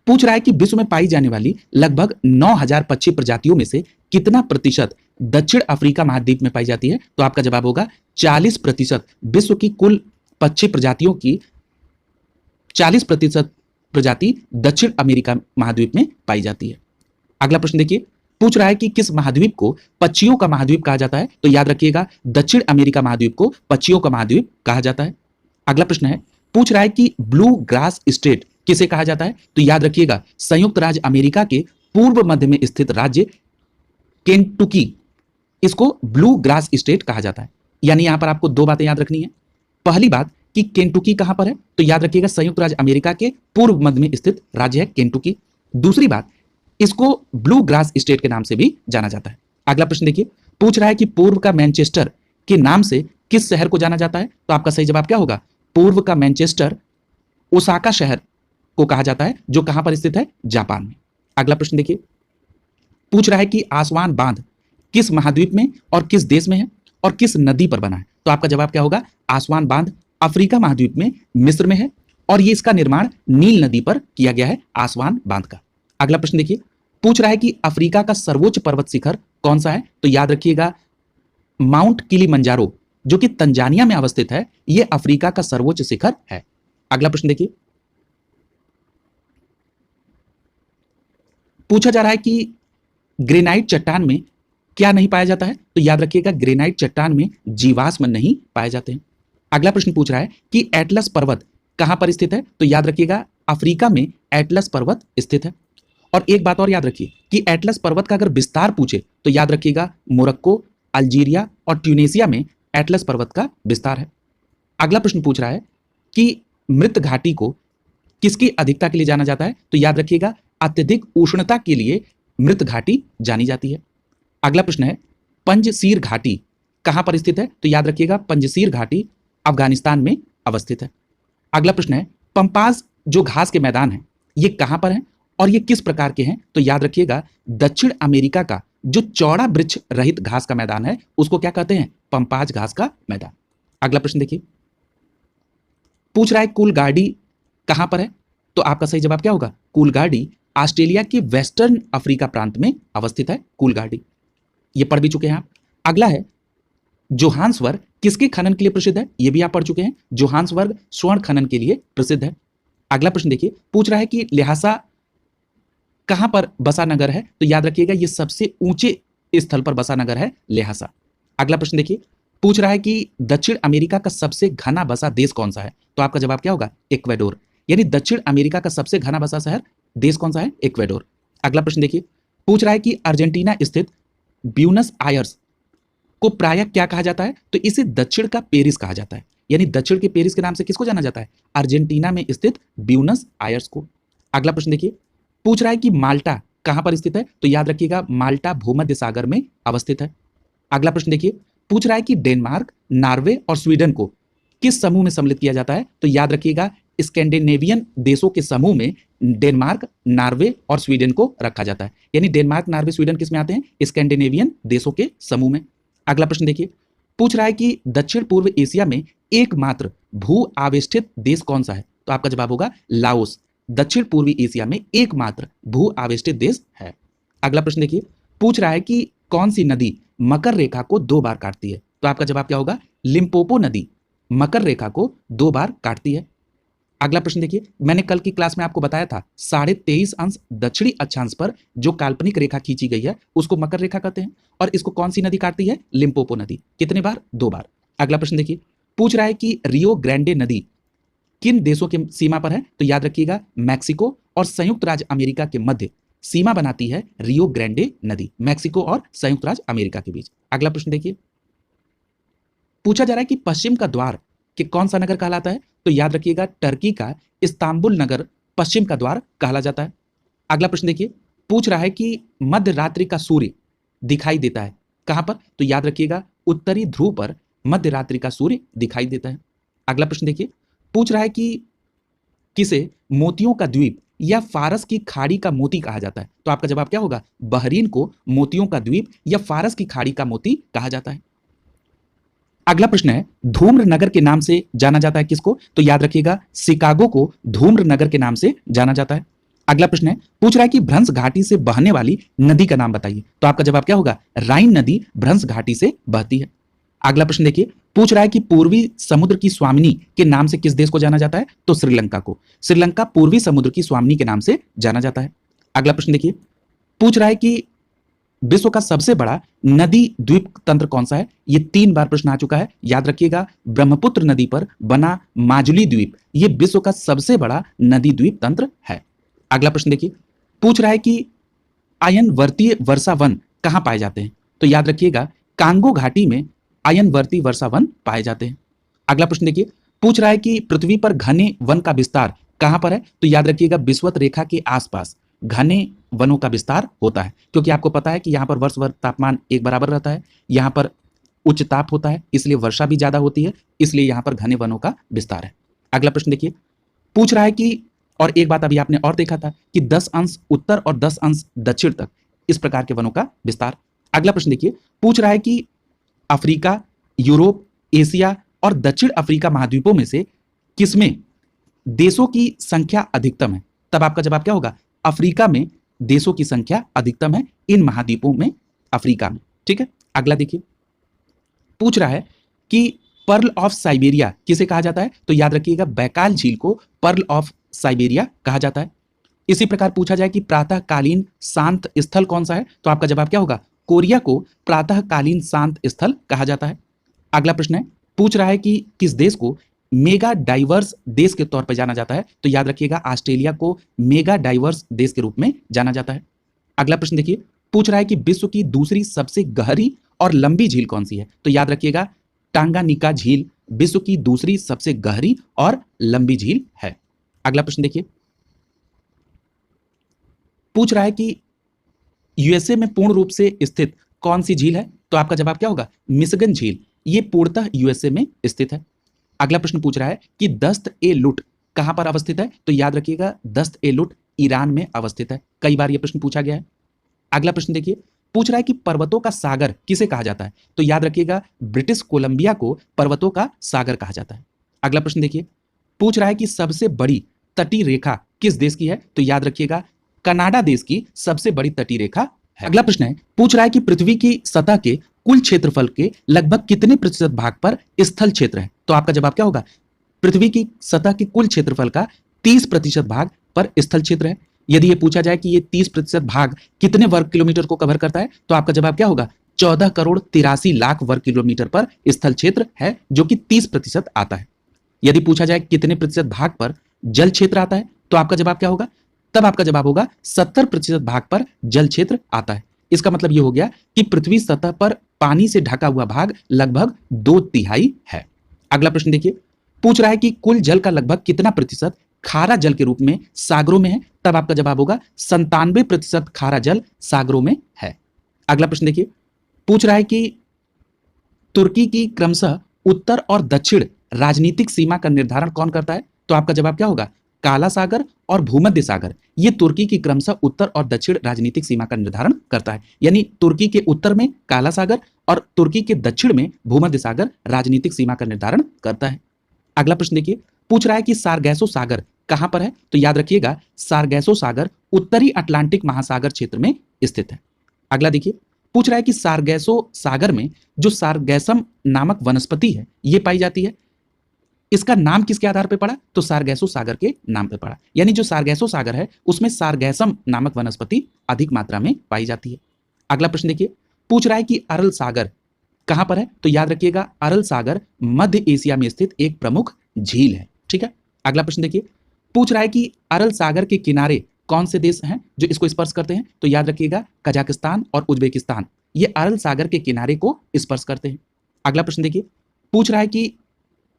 पूछ रहा है कि विश्व में पाई जाने वाली लगभग 9000 पक्षी प्रजातियों में से कितना प्रतिशत दक्षिण अफ्रीका महाद्वीप में पाई जाती है? तो आपका जवाब होगा 40%। विश्व की कुल पक्षी प्रजातियों की 40% प्रजाति दक्षिण अमेरिका महाद्वीप में पाई जाती है। अगला प्रश्न देखिए, पूछ रहा है कि किस महाद्वीप को पक्षियों का महाद्वीप कहा जाता है? तो याद रखिएगा दक्षिण अमेरिका महाद्वीप को पक्षियों का महाद्वीप कहा जाता है। अगला प्रश्न है, पूछ रहा है कि ब्लू ग्रास स्टेट किसे कहा जाता है? तो याद रखिएगा संयुक्त राज्य अमेरिका के पूर्व मध्य में स्थित राज्य केंटुकी, इसको ब्लू ग्रास स्टेट कहा जाता है। यानी यहां पर आपको दो बातें याद रखनी है। पहली बात कि केंटुकी कहां पर है? तो याद रखिएगा संयुक्त राज्य अमेरिका के पूर्व मध्य में स्थित राज्य है केंटुकी। दूसरी बात, इसको ब्लू ग्रास स्टेट के नाम से भी जाना जाता है। अगला प्रश्न देखिए, पूछ रहा है कि पूर्व का मैनचेस्टर के नाम से किस शहर को जाना जाता है? तो आपका सही जवाब क्या होगा? पूर्व का मैनचेस्टर ओसाका शहर को कहा जाता है, जो कहां पर स्थित है? जापान में। अगला प्रश्न देखिए, पूछ रहा है कि आसवान बांध किस महाद्वीप में और किस देश में है और किस नदी पर बना है? तो आपका जवाब क्या होगा? आसवान बांध अफ्रीका महाद्वीप में मिस्र में है और ये इसका निर्माण नील नदी पर किया गया है, आसवान बांध का। अगला प्रश्न देखिए, पूछ रहा है कि अफ्रीका का सर्वोच्च पर्वत शिखर कौन सा है? तो याद रखिएगा माउंट किलिमंजारो, जो कि तंजानिया में अवस्थित है, यह अफ्रीका का सर्वोच्च शिखर है। अगला प्रश्न देखिए, पूछा जा रहा है कि ग्रेनाइट चट्टान में क्या नहीं पाया जाता है? तो याद रखिएगा ग्रेनाइट चट्टान में जीवाश्म नहीं पाए जाते हैं। अगला प्रश्न पूछ रहा है कि एटलस पर्वत कहां पर स्थित है? तो याद रखिएगा अफ्रीका में एटलस पर्वत स्थित है। और एक बात और याद रखिए कि एटलस पर्वत का अगर विस्तार पूछे तो याद रखिएगा मोरक्को, अल्जीरिया और ट्यूनेशिया में एटलस पर्वत का विस्तार है। अगला प्रश्न पूछ रहा है कि मृत घाटी को किसकी अधिकता के लिए जाना जाता है? तो याद रखिएगा अत्यधिक उष्णता के लिए मृत घाटी जानी जाती है। अगला प्रश्न है पंजसीर घाटी कहां पर स्थित है? तो याद रखिएगा पंजसीर घाटी अफगानिस्तान में अवस्थित है। अगला प्रश्न है पंपास जो घास के मैदान है ये कहां पर है और ये किस प्रकार के हैं? तो याद रखिएगा दक्षिण अमेरिका का जो चौड़ा वृक्ष रहित घास का मैदान है उसको क्या कहते हैं? पंपाज घास का मैदान। अगला प्रश्न देखिए, पूछ रहा है कूलगार्डी कहां पर है? तो आपका सही जवाब क्या होगा? कूलगार्डी ऑस्ट्रेलिया के वेस्टर्न अफ्रीका प्रांत में अवस्थित है कूलगार्डी। ये पढ़ भी चुके हैं आप। अगला है जोहान्सबर्ग किसके खनन के लिए प्रसिद्ध है? ये भी आप पढ़ चुके हैं। जोहान्सबर्ग स्वर्ण खनन के लिए प्रसिद्ध है। अगला प्रश्न देखिए, पूछ रहा है कि ल्हासा कहां पर बसा नगर है? तो याद रखिएगा ये सबसे ऊंचे स्थल पर बसा नगर है ल्हासा। अगला प्रश्न देखिए, पूछ रहा है कि दक्षिण अमेरिका का सबसे घना बसा देश कौन सा है? तो आपका जवाब क्या होगा? इक्वाडोर। यानी दक्षिण अमेरिका का सबसे घना बसा शहर देश कौन सा है? इक्वाडोर। अगला प्रश्न देखिए, पूछ रहा है कि अर्जेंटीना स्थित ब्यूनस आयर्स को प्रायः क्या कहा जाता है? तो इसे दक्षिण का पेरिस कहा जाता है। यानी दक्षिण के पेरिस के नाम से किसको जाना जाता है? अर्जेंटीना में स्थित ब्यूनस आयर्स को। अगला प्रश्न देखिए, पूछ रहा है कि माल्टा कहां पर स्थित है? तो याद रखिएगा माल्टा भूमध्य सागर में अवस्थित है। अगला प्रश्न देखिए, पूछ रहा है कि डेनमार्क, नॉर्वे और स्वीडन को किस समूह में सम्मिलित किया जाता है? तो याद रखिएगा स्कैंडिनेवियन देशों के समूह में डेनमार्क, नॉर्वे और स्वीडन को रखा जाता है। यानी डेनमार्क, नॉर्वे, स्वीडन किस में आते हैं? स्कैंडिनेवियन देशों के समूह में। अगला प्रश्न देखिए, पूछ रहा है कि दक्षिण पूर्व एशिया में एकमात्र भू आवेष्टित देश कौन सा है? तो आपका जवाब होगा लाओस। दक्षिण पूर्वी एशिया में एकमात्र भू आवेष्टित देश है। अगला प्रश्न देखिए, पूछ रहा है कि कौन सी नदी मकर रेखा को 2 बार काटती है? तो आपका जवाब क्या होगा? लिम्पोपो नदी मकर रेखा को 2 बार काटती है। अगला प्रश्न देखिए, मैंने कल की क्लास में आपको बताया था 23.5 अंश दक्षिणी अक्षांश पर जो काल्पनिक रेखा खींची गई है उसको मकर रेखा कहते हैं और इसको कौन सी नदी काटती है? लिम्पोपो नदी। कितने बार? 2 बार। अगला प्रश्न देखिए, पूछ रहा है कि रियो ग्रैंडे नदी किन देशों की सीमा पर है? तो याद रखिएगा मैक्सिको और संयुक्त राज्य अमेरिका के मध्य सीमा बनाती है रियो ग्रैंडे नदी, मैक्सिको और संयुक्त राज्य अमेरिका के बीच। अगला प्रश्न देखिए, पूछा जा रहा है कि पश्चिम का द्वार कि कौन सा नगर कहलाता है? तो याद रखिएगा टर्की का इस्तांबुल नगर पश्चिम का द्वार कहला जाता है। अगला प्रश्न देखिए, पूछ रहा है कि मध्य रात्रि का सूर्य दिखाई देता है कहां पर? तो याद रखिएगा उत्तरी ध्रुव पर मध्य रात्रि का सूर्य दिखाई देता है। अगला प्रश्न देखिए, पूछ रहा है कि किसे मोतियों का द्वीप या फारस की खाड़ी का मोती कहा जाता है? तो आपका जवाब क्या होगा? बहरीन को मोतियों का द्वीप या फारस की खाड़ी का मोती कहा जाता है। अगला प्रश्न है, धूम्र नगर के नाम से जाना जाता है किसको? तो याद रखिएगा, शिकागो को धूम्र नगर के नाम से जाना जाता है। अगला प्रश्न है, पूछ रहा है कि भ्रंश घाटी से बहने वाली नदी का नाम बताइए। तो आपका जवाब क्या होगा? राइन नदी भ्रंश घाटी से बहती है। अगला प्रश्न देखिए, पूछ रहा है कि पूर्वी समुद्र की स्वामिनी के नाम से किस देश को जाना जाता है? तो श्रीलंका को। श्रीलंका पूर्वी समुद्र की स्वामिनी के नाम से जाना जाता है। अगला प्रश्न देखिए, पूछ रहा है कि विश्व का सबसे बड़ा नदी द्वीप तंत्र कौन सा है? ये 3 बार प्रश्न आ चुका है, याद रखिएगा। ब्रह्मपुत्र नदी पर बना माजुली द्वीप ये विश्व का सबसे बड़ा नदी द्वीप तंत्र है। अगला प्रश्न देखिए, पूछ रहा है कि आयनवर्तीय वर्षा वन कहां पाए जाते हैं? तो याद रखिएगा, कांगो घाटी में आयनवर्तीय वर्षा वन पाए जाते हैं। अगला प्रश्न देखिए, पूछ रहा है कि पृथ्वी पर घने वन का विस्तार कहां पर है? तो याद रखिएगा, विषुवत रेखा के आसपास घने वनों का विस्तार होता है, क्योंकि आपको पता है कि यहां पर वर्ष भर तापमान एक बराबर रहता है, यहां पर उच्च ताप होता है, इसलिए वर्षा भी ज्यादा होती है, इसलिए यहां पर घने वनों का विस्तार है। अगला प्रश्न देखिए, पूछ रहा है कि और एक बात अभी आपने और देखा था कि 10 अंश उत्तर और 10 अंश दक्षिण तक इस प्रकार के वनों का विस्तार। अगला प्रश्न देखिए, पूछ रहा है कि अफ्रीका, यूरोप, एशिया और दक्षिण अफ्रीका महाद्वीपों में से किसमें देशों की संख्या अधिकतम है? तब आपका जवाब क्या होगा? अफ्रीका में देशों की संख्या अधिकतम है, इन महाद्वीपों में, अफ्रीका में। ठीक है, अगला देखिए, पूछ रहा है कि पर्ल ऑफ साइबेरिया किसे कहा जाता है? तो याद रखिएगा, बैकाल झील को पर्ल ऑफ साइबेरिया कहा जाता है। इसी प्रकार पूछा जाए कि प्रातःकालीन शांत स्थल कौन सा है? तो आपका जवाब क्या होगा? कोरिया को प्रातःकालीन शांत स्थल कहा जाता है। अगला प्रश्न है, पूछ रहा है कि किस देश को मेगा डाइवर्स देश के तौर पर जाना जाता है? तो याद रखिएगा, ऑस्ट्रेलिया को मेगा डाइवर्स देश के रूप में जाना जाता है। अगला प्रश्न देखिए, पूछ रहा है कि विश्व की दूसरी सबसे गहरी और लंबी झील कौन सी है? तो याद रखिएगा, टांगानिका झील विश्व की दूसरी सबसे गहरी और लंबी झील है। अगला प्रश्न देखिए, पूछ रहा है कि यूएसए में पूर्ण रूप से स्थित कौन सी झील है? तो आपका जवाब क्या होगा? मिशिगन झील, ये पूर्णतः यूएसए में स्थित है। अगला प्रश्न पूछ रहा है कि दस्त ए लुट कहां पर अवस्थित है? तो याद रखिएगा, दस्त ए लुट ईरान में अवस्थित है। कई बार यह प्रश्न पूछा गया है। अगला प्रश्न देखिए, पूछ रहा है कि पर्वतों का सागर किसे कहा जाता है? तो याद रखिएगा, ब्रिटिश कोलंबिया को पर्वतों का सागर कहा जाता है। अगला प्रश्न देखिए, पूछ रहा है कि सबसे बड़ी तटीय रेखा किस देश की है? तो याद रखिएगा, कनाडा देश की सबसे बड़ी तटीय रेखा है। अगला प्रश्न है, पूछ रहा है कि पृथ्वी की सतह के कुल क्षेत्रफल के लगभग कितने प्रतिशत भाग पर स्थल क्षेत्र है? तो आपका जवाब क्या होगा? पृथ्वी की सतह के कुल क्षेत्रफल का 30% भाग पर स्थल क्षेत्र है। यदि यह पूछा जाए कि ये 30% भाग कितने वर्ग किलोमीटर को कवर करता है, तो आपका जवाब क्या होगा? 14,83,00,000 वर्ग किलोमीटर पर स्थल क्षेत्र है, जो कि 30% आता है। यदि पूछा जाए कितने प्रतिशत भाग पर जल क्षेत्र आता है, तो आपका जवाब क्या होगा? तब आपका जवाब होगा 70% भाग पर जल क्षेत्र आता है। इसका मतलब यह हो गया कि पृथ्वी सतह पर पानी से ढका हुआ भाग लगभग 2/3 है। अगला प्रश्न देखिए, पूछ रहा है कि कुल जल का लगभग कितना प्रतिशत खारा जल के रूप में सागरों में है? तब आपका जवाब होगा 97% खारा जल सागरों में है। अगला प्रश्न देखिए, पूछ रहा है कि तुर्की की क्रमशः उत्तर और दक्षिण राजनीतिक सीमा का निर्धारण कौन करता है? तो आपका जवाब क्या होगा? काला सागर और भूमध्य सागर ये तुर्की की क्रमशः उत्तर और दक्षिण राजनीतिक सीमा का निर्धारण करता है। यानी तुर्की के उत्तर में काला सागर और तुर्की के दक्षिण में भूमध्य सागर राजनीतिक सीमा का निर्धारण करता है। अगला प्रश्न देखिए, पूछ रहा है कि सारगैसो सागर कहां पर है? तो याद रखिएगा, सारगैसो सागर उत्तरी अटलांटिक महासागर क्षेत्र में स्थित है। अगला देखिए, पूछ रहा है कि सारगैसो सागर में जो सारगैसम नामक वनस्पति है ये पाई जाती है, इसका नाम किसके आधार पर पड़ा? तो सारगैसो सागर के नाम पर पड़ा। यानी जो सारगैसो सागर है उसमें सारगैसम नामक वनस्पति अधिक मात्रा में पाई जाती है। अगला प्रश्न देखिए, पूछ रहा है कि अरल सागर कहां पर है? तो याद रखिएगा, अरल सागर मध्य एशिया में स्थित एक प्रमुख झील है। ठीक है, अगला प्रश्न देखिए, पूछ रहा है कि अरल सागर के किनारे कौन से देश हैं जो इसको स्पर्श करते हैं? तो याद रखिएगा, कजाकिस्तान और उज्बेकिस्तान ये अरल सागर के किनारे को स्पर्श करते हैं। अगला प्रश्न देखिए, पूछ रहा है कि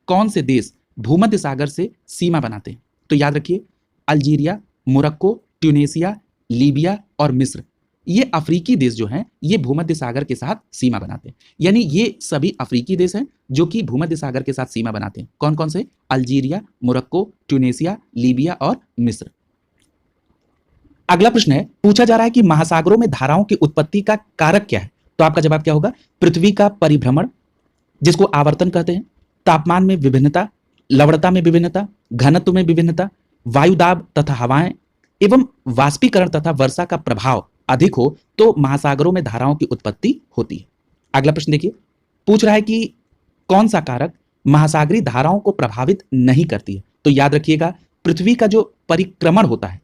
कौन से देश भूमध्य सागर से सीमा बनाते हैं? तो याद रखिए, अल्जीरिया, मोरक्को, ट्यूनेशिया, लीबिया और मिस्र ये अफ्रीकी देश जो हैं ये भूमध्य सागर के साथ सीमा बनाते हैं। यानी ये सभी अफ्रीकी देश हैं जो कि भूमध्य सागर के साथ सीमा बनाते हैं। कौन कौन से? अल्जीरिया, मोरक्को, ट्यूनेशिया, लीबिया और मिस्र। अगला प्रश्न है, पूछा जा रहा है कि महासागरों में धाराओं की उत्पत्ति का कारक क्या है? तो आपका जवाब क्या होगा? पृथ्वी का परिभ्रमण, जिसको आवर्तन कहते हैं, तापमान में विभिन्नता, लवणता में विभिन्नता, घनत्व में विभिन्नता, वायुदाब तथा हवाएं एवं वाष्पीकरण तथा वर्षा का प्रभाव अधिक हो तो महासागरों में धाराओं की उत्पत्ति होती है। अगला प्रश्न देखिए, पूछ रहा है कि कौन सा कारक महासागरीय धाराओं को प्रभावित नहीं करती है? तो याद रखिएगा, पृथ्वी का जो परिक्रमण होता है,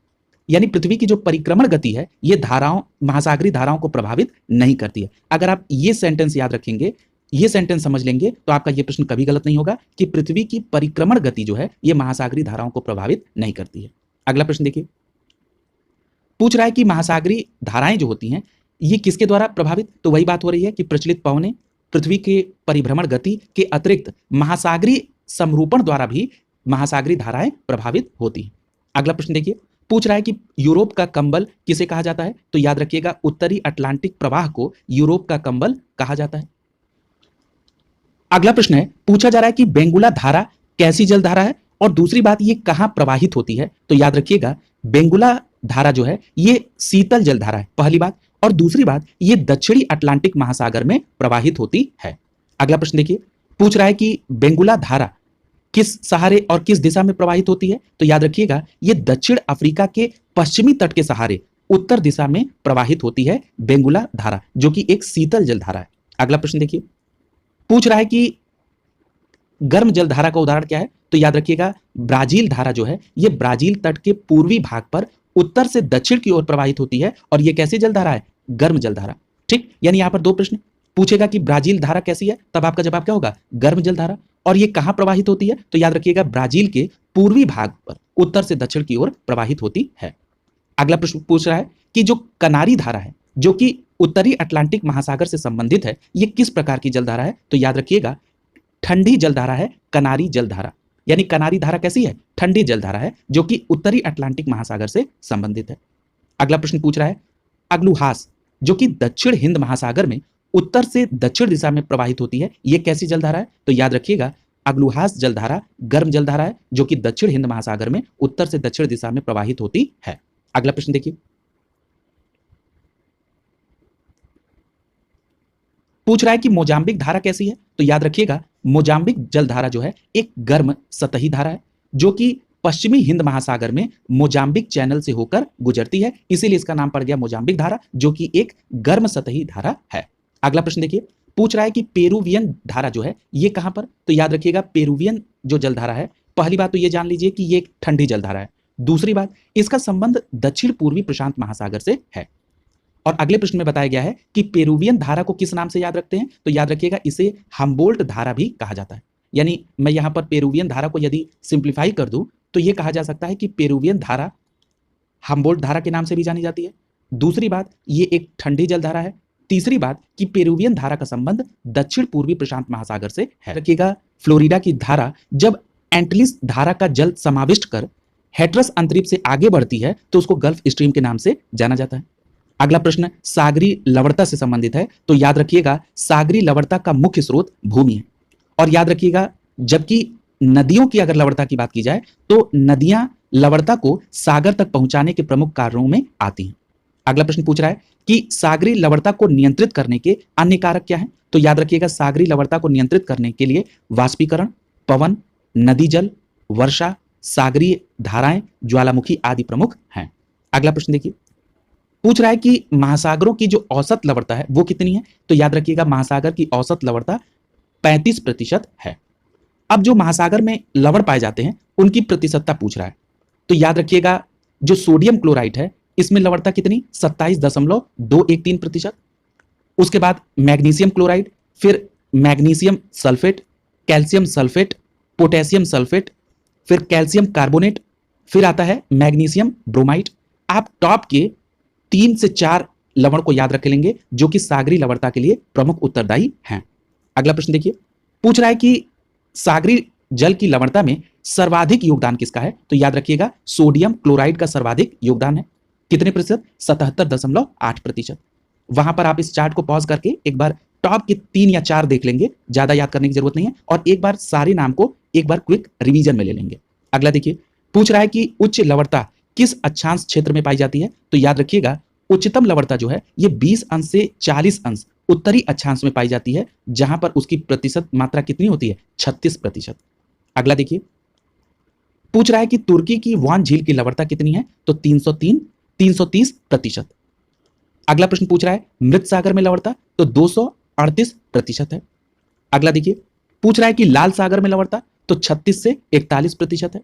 यानी पृथ्वी की जो परिक्रमण गति है, ये धाराओं, महासागरीय धाराओं को प्रभावित नहीं करती है। अगर आप ये सेंटेंस याद रखेंगे, ये सेंटेंस समझ लेंगे, तो आपका ये प्रश्न कभी गलत नहीं होगा कि पृथ्वी की परिक्रमण गति जो है ये महासागरीय धाराओं को प्रभावित नहीं करती है। अगला प्रश्न देखिए, पूछ रहा है कि महासागरीय धाराएं जो होती हैं ये किसके द्वारा प्रभावित? तो वही बात हो रही है कि प्रचलित पवनें, पृथ्वी के परिभ्रमण गति के अतिरिक्त महासागरीय समरूपण द्वारा भी महासागरीय धाराएं प्रभावित होती हैं। अगला प्रश्न देखिए, पूछ रहा है कि यूरोप का कंबल किसे कहा जाता है? तो याद रखिएगा, उत्तरी अटलांटिक प्रवाह को यूरोप का कंबल कहा जाता है। अगला प्रश्न है, पूछा जा रहा है कि बेंगुला धारा कैसी जल धारा है और दूसरी बात ये कहां प्रवाहित होती है? तो याद रखिएगा, बेंगुला धारा जो है ये शीतल जल धारा है, पहली बात, और दूसरी बात ये दक्षिणी अटलांटिक महासागर में प्रवाहित होती है। अगला प्रश्न देखिए, पूछ रहा है कि बेंगुला धारा किस सहारे और किस दिशा में प्रवाहित होती है? तो याद रखिएगा, ये दक्षिण अफ्रीका के पश्चिमी तट के सहारे उत्तर दिशा में प्रवाहित होती है बेंगुला धारा, जो कि एक शीतल जल धारा है। अगला प्रश्न देखिए, पूछ रहा है कि गर्म जल धारा का उदाहरण क्या है? तो याद रखिएगा, ब्राजील धारा जो है ये ब्राजील तट के पूर्वी भाग पर उत्तर से दक्षिण की ओर प्रवाहित होती है और ये कैसी जल धारा है? गर्म जल धारा। ठीक, यानी यहां पर दो प्रश्न पूछेगा कि ब्राजील धारा कैसी है, तब आपका जवाब क्या होगा? गर्म जल धारा। और ये कहां प्रवाहित होती है? तो याद रखिएगा, ब्राजील के पूर्वी भाग पर उत्तर से दक्षिण की ओर प्रवाहित होती है। अगला प्रश्न पूछ रहा है कि जो कनारी धारा है जो कि उत्तरी अटलांटिक महासागर से संबंधित है, ये किस प्रकार की जल धारा है? तो याद रखिएगा, ठंडी जल धारा है कनारी जल धारा। यानी कनारी धारा कैसी है? ठंडी जल धारा है जो कि उत्तरी अटलांटिक महासागर से संबंधित है। अगला प्रश्न पूछ रहा है, अग्लुहास जो कि दक्षिण हिंद महासागर में उत्तर से दक्षिण दिशा में प्रवाहित होती है, ये कैसी जल धारा है? तो याद रखिएगा, अग्लुहास जल धारा गर्म जल धारा है जो कि दक्षिण हिंद महासागर में उत्तर से दक्षिण दिशा में प्रवाहित होती है। अगला प्रश्न देखिए, पूछ रहा है कि मोजाम्बिक धारा कैसी है? तो याद रखिएगा, मोजाम्बिक जल धारा जो है एक गर्म सतही धारा है जो कि पश्चिमी हिंद महासागर में मोजाम्बिक चैनल से होकर गुजरती है, इसीलिए इसका नाम पड़ गया मोजाम्बिक धारा, जो कि एक गर्म सतही धारा है। अगला प्रश्न देखिए, पूछ रहा है कि पेरुवियन धारा जो है ये कहां पर? तो याद रखिएगा, पेरुवियन जो जल धारा है, पहली बात तो ये जान लीजिए कि ये एक ठंडी जल धारा है। दूसरी बात, इसका संबंध दक्षिण पूर्वी प्रशांत महासागर से है। और अगले प्रश्न में बताया गया है कि पेरुवियन धारा को किस नाम से याद रखते हैं? तो याद रखिएगा, इसे हम्बोल्ट धारा भी कहा जाता है। यानी मैं यहां पर पेरुवियन धारा को यदि सिंप्लीफाई कर दूं तो यह कहा जा सकता है कि पेरुवियन धारा हम्बोल्ट धारा के नाम से भी जानी जाती है। दूसरी बात, ये एक ठंडी जल धारा है। तीसरी बात कि पेरुवियन धारा का संबंध दक्षिण पूर्वी प्रशांत महासागर से है। रखिएगा, फ्लोरिडा की धारा जब एंटलिस धारा का जल समाविष्ट कर हैट्रस अंतरीप से आगे बढ़ती है तो उसको गल्फ स्ट्रीम के नाम से जाना जाता है। अगला प्रश्न सागरीय लवणता से संबंधित है। तो याद रखिएगा, सागरीय लवणता का मुख्य स्रोत भूमि है। और याद रखिएगा, जबकि नदियों की अगर लवणता की बात की जाए तो नदियां लवणता को सागर तक पहुंचाने के प्रमुख कारणों में आती हैं। अगला प्रश्न पूछ रहा है कि सागरीय लवणता को नियंत्रित करने के अन्य कारक क्या हैं? तो याद रखिएगा, सागरीय लवणता को नियंत्रित करने के लिए वाष्पीकरण, पवन, नदी जल, वर्षा, सागरीय धाराएं, ज्वालामुखी आदि प्रमुख हैं। अगला प्रश्न देखिए, पूछ रहा है कि महासागरों की जो औसत लवणता है वो कितनी है? तो याद रखिएगा, महासागर की औसत लवणता 35% है। अब जो महासागर में लवण पाए जाते हैं उनकी प्रतिशतता पूछ रहा है। तो याद रखिएगा, जो सोडियम क्लोराइड है इसमें लवणता कितनी? 27.213%। उसके बाद मैग्नीशियम क्लोराइड, फिर magnesium sulphate, calcium sulphate, potassium sulphate, फिर कैल्शियम कार्बोनेट, फिर आता है मैग्नीशियम ब्रोमाइड। आप टॉप के 3 से 4 लवण को याद रख लेंगे जो कि सागरीय लवणता के लिए प्रमुख उत्तरदायी हैं। अगला प्रश्न देखिए, पूछ रहा है कि सागरीय जल की लवणता में सर्वाधिक योगदान किसका है? तो याद रखिएगा, सोडियम क्लोराइड का सर्वाधिक योगदान है। कितने प्रतिशत? 77.8%। वहां पर आप इस चार्ट को पॉज करके एक बार टॉप के 3 या 4 देख लेंगे, ज्यादा याद करने की जरूरत नहीं है, और एक बार सारे नाम को एक बार क्विक रिवीजन में ले लेंगे। अगला देखिए, पूछ रहा है कि उच्च लवणता किस अक्षांश क्षेत्र में पाई जाती है? तो याद रखिएगा, उच्चतम लवणता जो है ये 20 अंश से 40 अंश उत्तरी अक्षांश में पाई जाती है, जहां पर उसकी प्रतिशत मात्रा कितनी होती है? 36%। अगला देखिए, पूछ रहा है कि तुर्की की वान झील की लवणता कितनी है? तो 330%। अगला प्रश्न पूछ रहा है मृत सागर में लवणता, तो 238% है। अगला देखिए, पूछ रहा है कि लाल सागर में लवणता, तो 36 से 41% है।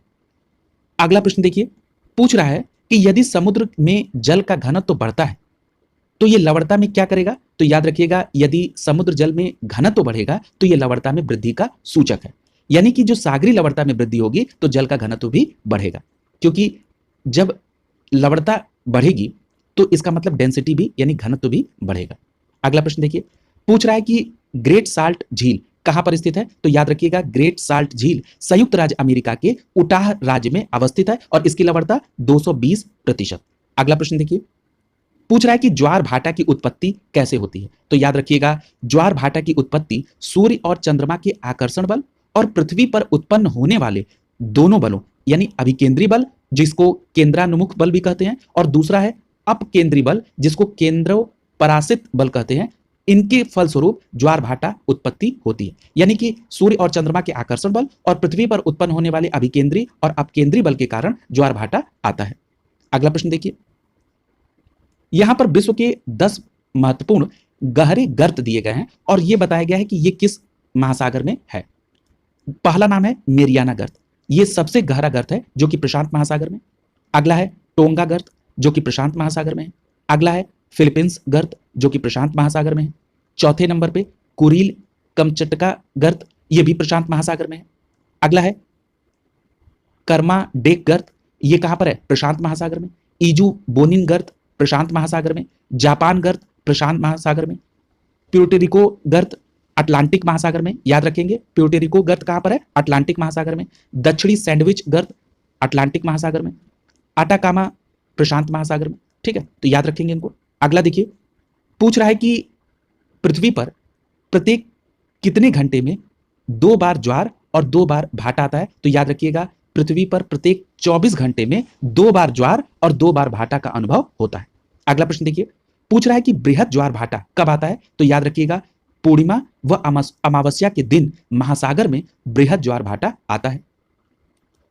अगला प्रश्न देखिए, पूछ रहा है कि यदि समुद्र में जल का घनत्व बढ़ता है तो यह लवणता में क्या करेगा? तो याद रखिएगा, यदि समुद्र जल में घनत्व बढ़ेगा तो यह लवणता में वृद्धि का सूचक है। यानी कि जो सागरी लवणता में वृद्धि होगी तो जल का घनत्व भी बढ़ेगा, क्योंकि जब लवणता बढ़ेगी तो इसका मतलब डेंसिटी भी यानी घनत्व भी बढ़ेगा। अगला प्रश्न देखिए, पूछ रहा है कि ग्रेट साल्ट झील कहां पर स्थित है? तो याद रखिएगा, ग्रेट साल्ट झील संयुक्त राज्य अमेरिका के उटाह राज्य में अवस्थित है और इसकी लवणता 220%। अगला प्रश्न देखिए, पूछ रहा है कि ज्वार भाटा की उत्पत्ति कैसे होती है? तो याद रखिएगा, ज्वार भाटा की उत्पत्ति सूर्य और चंद्रमा के आकर्षण बल और पृथ्वी पर उत्पन्न होने वाले दोनों बलों यानी अभिकेंद्री बल जिसको केंद्रानुमुख बल भी कहते हैं, और दूसरा है अपकेंद्री बल जिसको केंद्रोपरासित बल कहते हैं, इनके फलस्वरूप ज्वार भाटा उत्पत्ति होती है। यानी कि सूर्य और चंद्रमा के आकर्षण बल और पृथ्वी पर उत्पन्न होने वाले अभिकेंद्री और अपकेंद्री बल के कारण ज्वार भाटा आता है। अगला प्रश्न देखिए, यहां पर विश्व के 10 महत्वपूर्ण गहरे गर्त दिए गए हैं और यह बताया गया है कि यह किस महासागर में है। पहला नाम है मेरियाना गर्त, यह सबसे गहरा गर्त है जो कि प्रशांत महासागर में। अगला है टोंगा गर्त जो कि प्रशांत महासागर में है। अगला है फिलीपींस गर्त जो कि प्रशांत महासागर में है। चौथे नंबर पे कुरिल कमचटका गर्त, यह भी प्रशांत महासागर में है। अगला है कर्मा डेक गर्त, यह कहां पर है? प्रशांत महासागर में। ईजू बोनिन गर्त प्रशांत महासागर में। जापान गर्त प्रशांत महासागर में। प्यूर्टोरिको गर्त अटलांटिक महासागर में। याद रखेंगे, प्यूर्टोरिको गर्त कहां पर है? अटलांटिक महासागर में। दक्षिणी सैंडविच गर्त अटलांटिक महासागर में। अटाकामा प्रशांत महासागर में। ठीक है, तो याद रखेंगे इनको। अगला देखिए, पूछ रहा है कि पृथ्वी पर प्रत्येक कितने घंटे में 2 बार ज्वार और 2 बार भाटा आता है? तो याद रखिएगा, पृथ्वी पर प्रत्येक 24 घंटे में 2 बार ज्वार और 2 बार भाटा का अनुभव होता है। अगला प्रश्न देखिए, पूछ रहा है कि बृहद ज्वार भाटा कब आता है? तो याद रखिएगा, पूर्णिमा व अमावस्या के दिन महासागर में बृहद ज्वार भाटा आता है।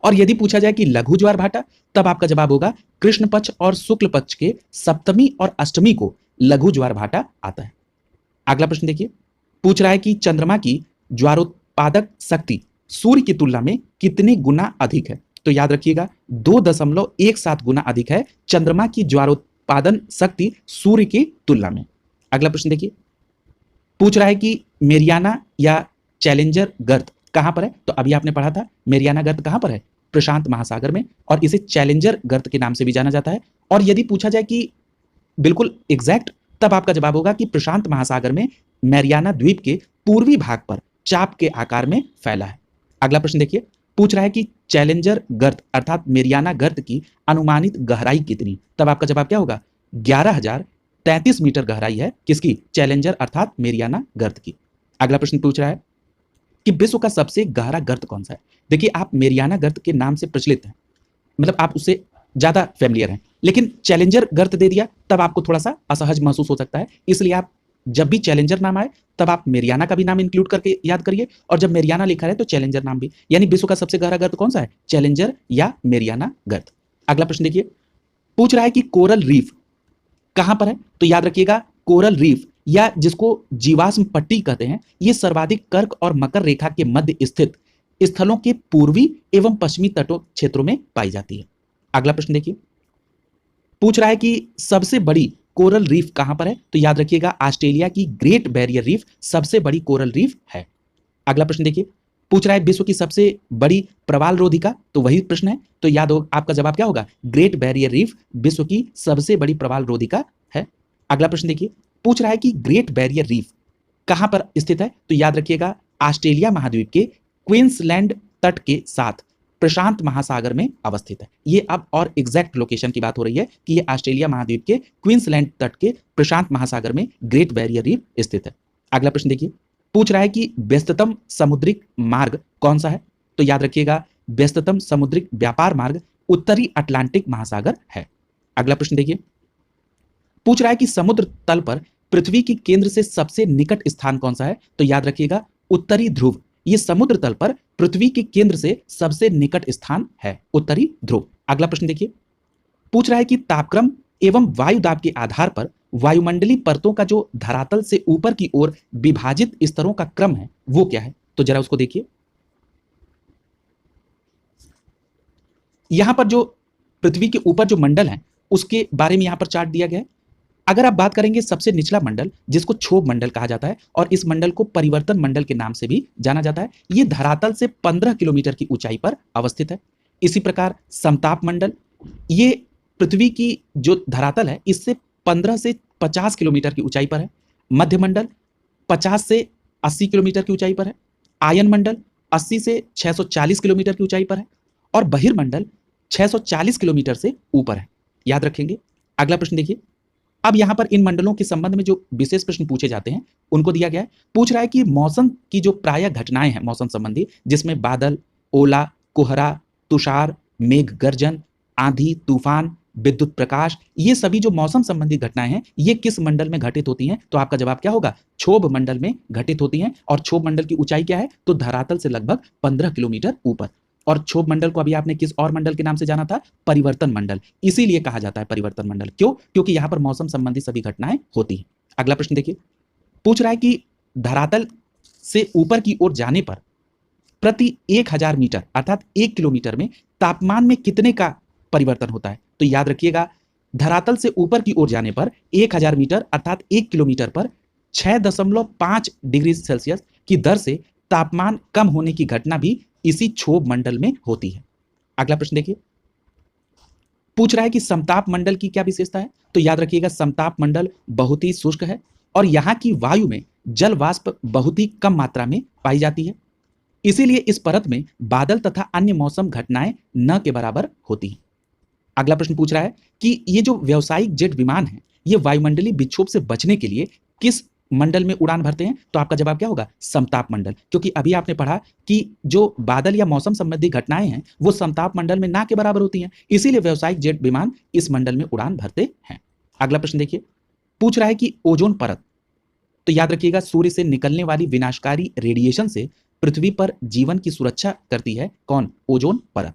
और यदि पूछा जाए कि लघु ज्वार भाटा, तब आपका जवाब होगा कृष्ण पक्ष और शुक्ल पक्ष के सप्तमी और अष्टमी को लघु ज्वार भाटा आता है। अगला प्रश्न देखिए, पूछ रहा है कि चंद्रमा की ज्वारोत्पादक शक्ति सूर्य की तुलना में कितने गुना अधिक है? तो याद रखिएगा, 2.17 गुना अधिक है चंद्रमा की ज्वारोत्पादन शक्ति सूर्य की तुलना में। अगला प्रश्न देखिए, पूछ रहा है कि मेरियाना या चैलेंजर गर्त कहां पर है? तो अभी आपने पढ़ा था मेरियाना गर्त कहां पर है? प्रशांत महासागर में, और इसे चैलेंजर गर्त के नाम से भी जाना जाता है। और यदि पूछा जाए कि बिल्कुल एग्जैक्ट, तब आपका जवाब होगा कि प्रशांत महासागर में मैरियाना द्वीप के पूर्वी भाग पर चाप के आकार में फैला है। अगला प्रश्न देखिए, पूछ रहा है कि चैलेंजर गर्त अर्थात मेरियाना गर्त की अनुमानित गहराई कितनी? तब आपका जवाब क्या होगा? 11,033 मीटर गहराई है किसकी? चैलेंजर अर्थात मेरियाना गर्त की। अगला प्रश्न पूछ रहा है कि विश्व का सबसे गहरा गर्त कौन सा है? देखिए, आप मेरियाना गर्त के नाम से प्रचलित हैं, मतलब आप उससे ज्यादा फेमिलियर हैं, लेकिन चैलेंजर गर्त दे दिया तब आपको थोड़ा सा असहज महसूस हो सकता है। इसलिए आप जब भी चैलेंजर नाम आए तब आप मेरियाना का भी नाम इंक्लूड करके याद करिए, और जब मेरियाना लिखा है तो चैलेंजर नाम भी। यानी विश्व का सबसे गहरा गर्त कौन सा है? चैलेंजर या मेरियाना गर्त। अगला प्रश्न देखिए, पूछ रहा है कि कोरल रीफ कहां पर है? तो याद रखिएगा, कोरल रीफ या जिसको जीवाश्म पट्टी कहते हैं, यह सर्वाधिक कर्क और मकर रेखा के मध्य स्थित स्थलों के पूर्वी एवं पश्चिमी तटों क्षेत्रों में पाई जाती है। अगला प्रश्न देखिए, पूछ रहा है कि सबसे बड़ी कोरल रीफ कहां पर है? तो याद रखिएगा, ऑस्ट्रेलिया की ग्रेट बैरियर रीफ सबसे बड़ी कोरल रीफ है। अगला प्रश्न देखिए, पूछ रहा है विश्व की सबसे बड़ी प्रवाल रोधिका, तो वही प्रश्न है, तो याद हो आपका जवाब क्या होगा? ग्रेट बैरियर रीफ विश्व की सबसे बड़ी प्रवाल रोधिका है। अगला प्रश्न देखिए, पूछ रहा है कि ग्रेट बैरियर रीफ कहां पर स्थित है? तो याद रखिएगा, ऑस्ट्रेलिया महाद्वीप के क्वींसलैंड तट के साथ प्रशांत महासागर में अवस्थित है। ये अब और एग्जैक्ट लोकेशन की बात हो रही है कि ये ऑस्ट्रेलिया महाद्वीप के क्वींसलैंड तट के प्रशांत महासागर में ग्रेट बैरियर रीफ स्थित है। अगला प्रश्न देखिए, पूछ रहा है कि व्यस्ततम समुद्रिक मार्ग कौन सा है? तो याद रखिएगा, व्यस्ततम समुद्रिक व्यापार मार्ग उत्तरी अटलांटिक महासागर है। अगला प्रश्न देखिए, पूछ रहा है कि समुद्र तल पर पृथ्वी की केंद्र से सबसे निकट स्थान कौन सा है? तो याद रखिएगा, उत्तरी ध्रुव। ये समुद्र तल पर पृथ्वी के केंद्र से सबसे निकट स्थान है, उत्तरी ध्रुव। अगला प्रश्न देखिए, पूछ रहा है कि तापक्रम एवं वायु दाब के आधार पर वायुमंडलीय परतों का जो धरातल से ऊपर की ओर विभाजित स्तरों का क्रम है वो क्या है? तो जरा उसको देखिए। यहां पर जो पृथ्वी के ऊपर जो मंडल है उसके बारे में यहां पर चार्ट दिया गया है। अगर आप बात करेंगे सबसे निचला मंडल, जिसको क्षोभ मंडल कहा जाता है और इस मंडल को परिवर्तन मंडल के नाम से भी जाना जाता है, ये धरातल से 15 किलोमीटर की ऊंचाई पर अवस्थित है। इसी प्रकार समताप मंडल, ये पृथ्वी की जो धरातल है इससे 15 से 50 किलोमीटर की ऊंचाई पर है। मध्य मंडल 50 से 80 किलोमीटर की ऊंचाई पर है। आयन मंडल 80 से 640 किलोमीटर की ऊंचाई पर है और बहिर्मंडल 640 किलोमीटर से ऊपर है। याद रखेंगे। अगला प्रश्न देखिए, अब यहां पर इन मंडलों के संबंध में जो विशेष प्रश्न पूछे जाते हैं उनको दिया गया है। पूछ रहा है कि मौसम की जो प्रायः घटनाएं हैं मौसम संबंधी, जिसमें बादल, ओला, कोहरा, तुषार, मेघ गर्जन, आंधी, तूफान, विद्युत प्रकाश, ये सभी जो मौसम संबंधी घटनाएं हैं ये किस मंडल में घटित होती हैं? तो आपका जवाब क्या होगा? क्षोभ मंडल में घटित होती हैं। और क्षोभ मंडल की ऊंचाई क्या है? तो धरातल से लगभग 15 किलोमीटर ऊपर। और क्षोभ मंडल को अभी आपने किस और मंडल के नाम से जाना था? परिवर्तन मंडल। इसीलिए कहा जाता है परिवर्तन मंडल। क्यों? क्योंकि यहां पर मौसम संबंधी सभी घटनाएं होती हैं। अगला प्रश्न देखिए, पूछ रहा है कि धरातल से ऊपर की ओर जाने पर प्रति 1000 मीटर अर्थात 1 किलोमीटर में तापमान में कितने का परिवर्तन होता है? तो याद रखिएगा, धरातल से ऊपर की ओर जाने पर 1000 मीटर अर्थात 1 किलोमीटर पर 6.5 डिग्री सेल्सियस की दर से तापमान कम होने की घटना भी इसी क्षोभ मंडल में होती है। अगला प्रश्न देखिए, पूछ रहा है कि समताप मंडल की क्या विशेषता है? तो याद रखिएगा, समताप मंडल बहुत ही शुष्क है और यहां की वायु में जल वाष्प बहुत ही कम मात्रा में पाई जाती है। इसीलिए इस परत में बादल तथा अन्य मौसम घटनाएं न के बराबर होती हैं। अगला प्रश्न पूछ रहा है कि ये जो व्यावसायिक जेट विमान है ये वायुमंडलीय विक्षोभ से बचने के लिए किस मंडल में उड़ान भरते हैं? तो आपका जवाब क्या होगा? समताप मंडल। क्योंकि अभी आपने पढ़ा कि जो बादल या मौसम संबंधी घटनाएं हैं वो समताप मंडल में ना के बराबर होती हैं, इसीलिए व्यावसायिक जेट विमान इस मंडल में उड़ान भरते हैं। अगला प्रश्न देखिए, पूछ रहा है कि ओजोन परत, तो याद रखिएगा सूर्य से निकलने वाली विनाशकारी रेडिएशन से पृथ्वी पर जीवन की सुरक्षा करती है कौन? ओजोन परत।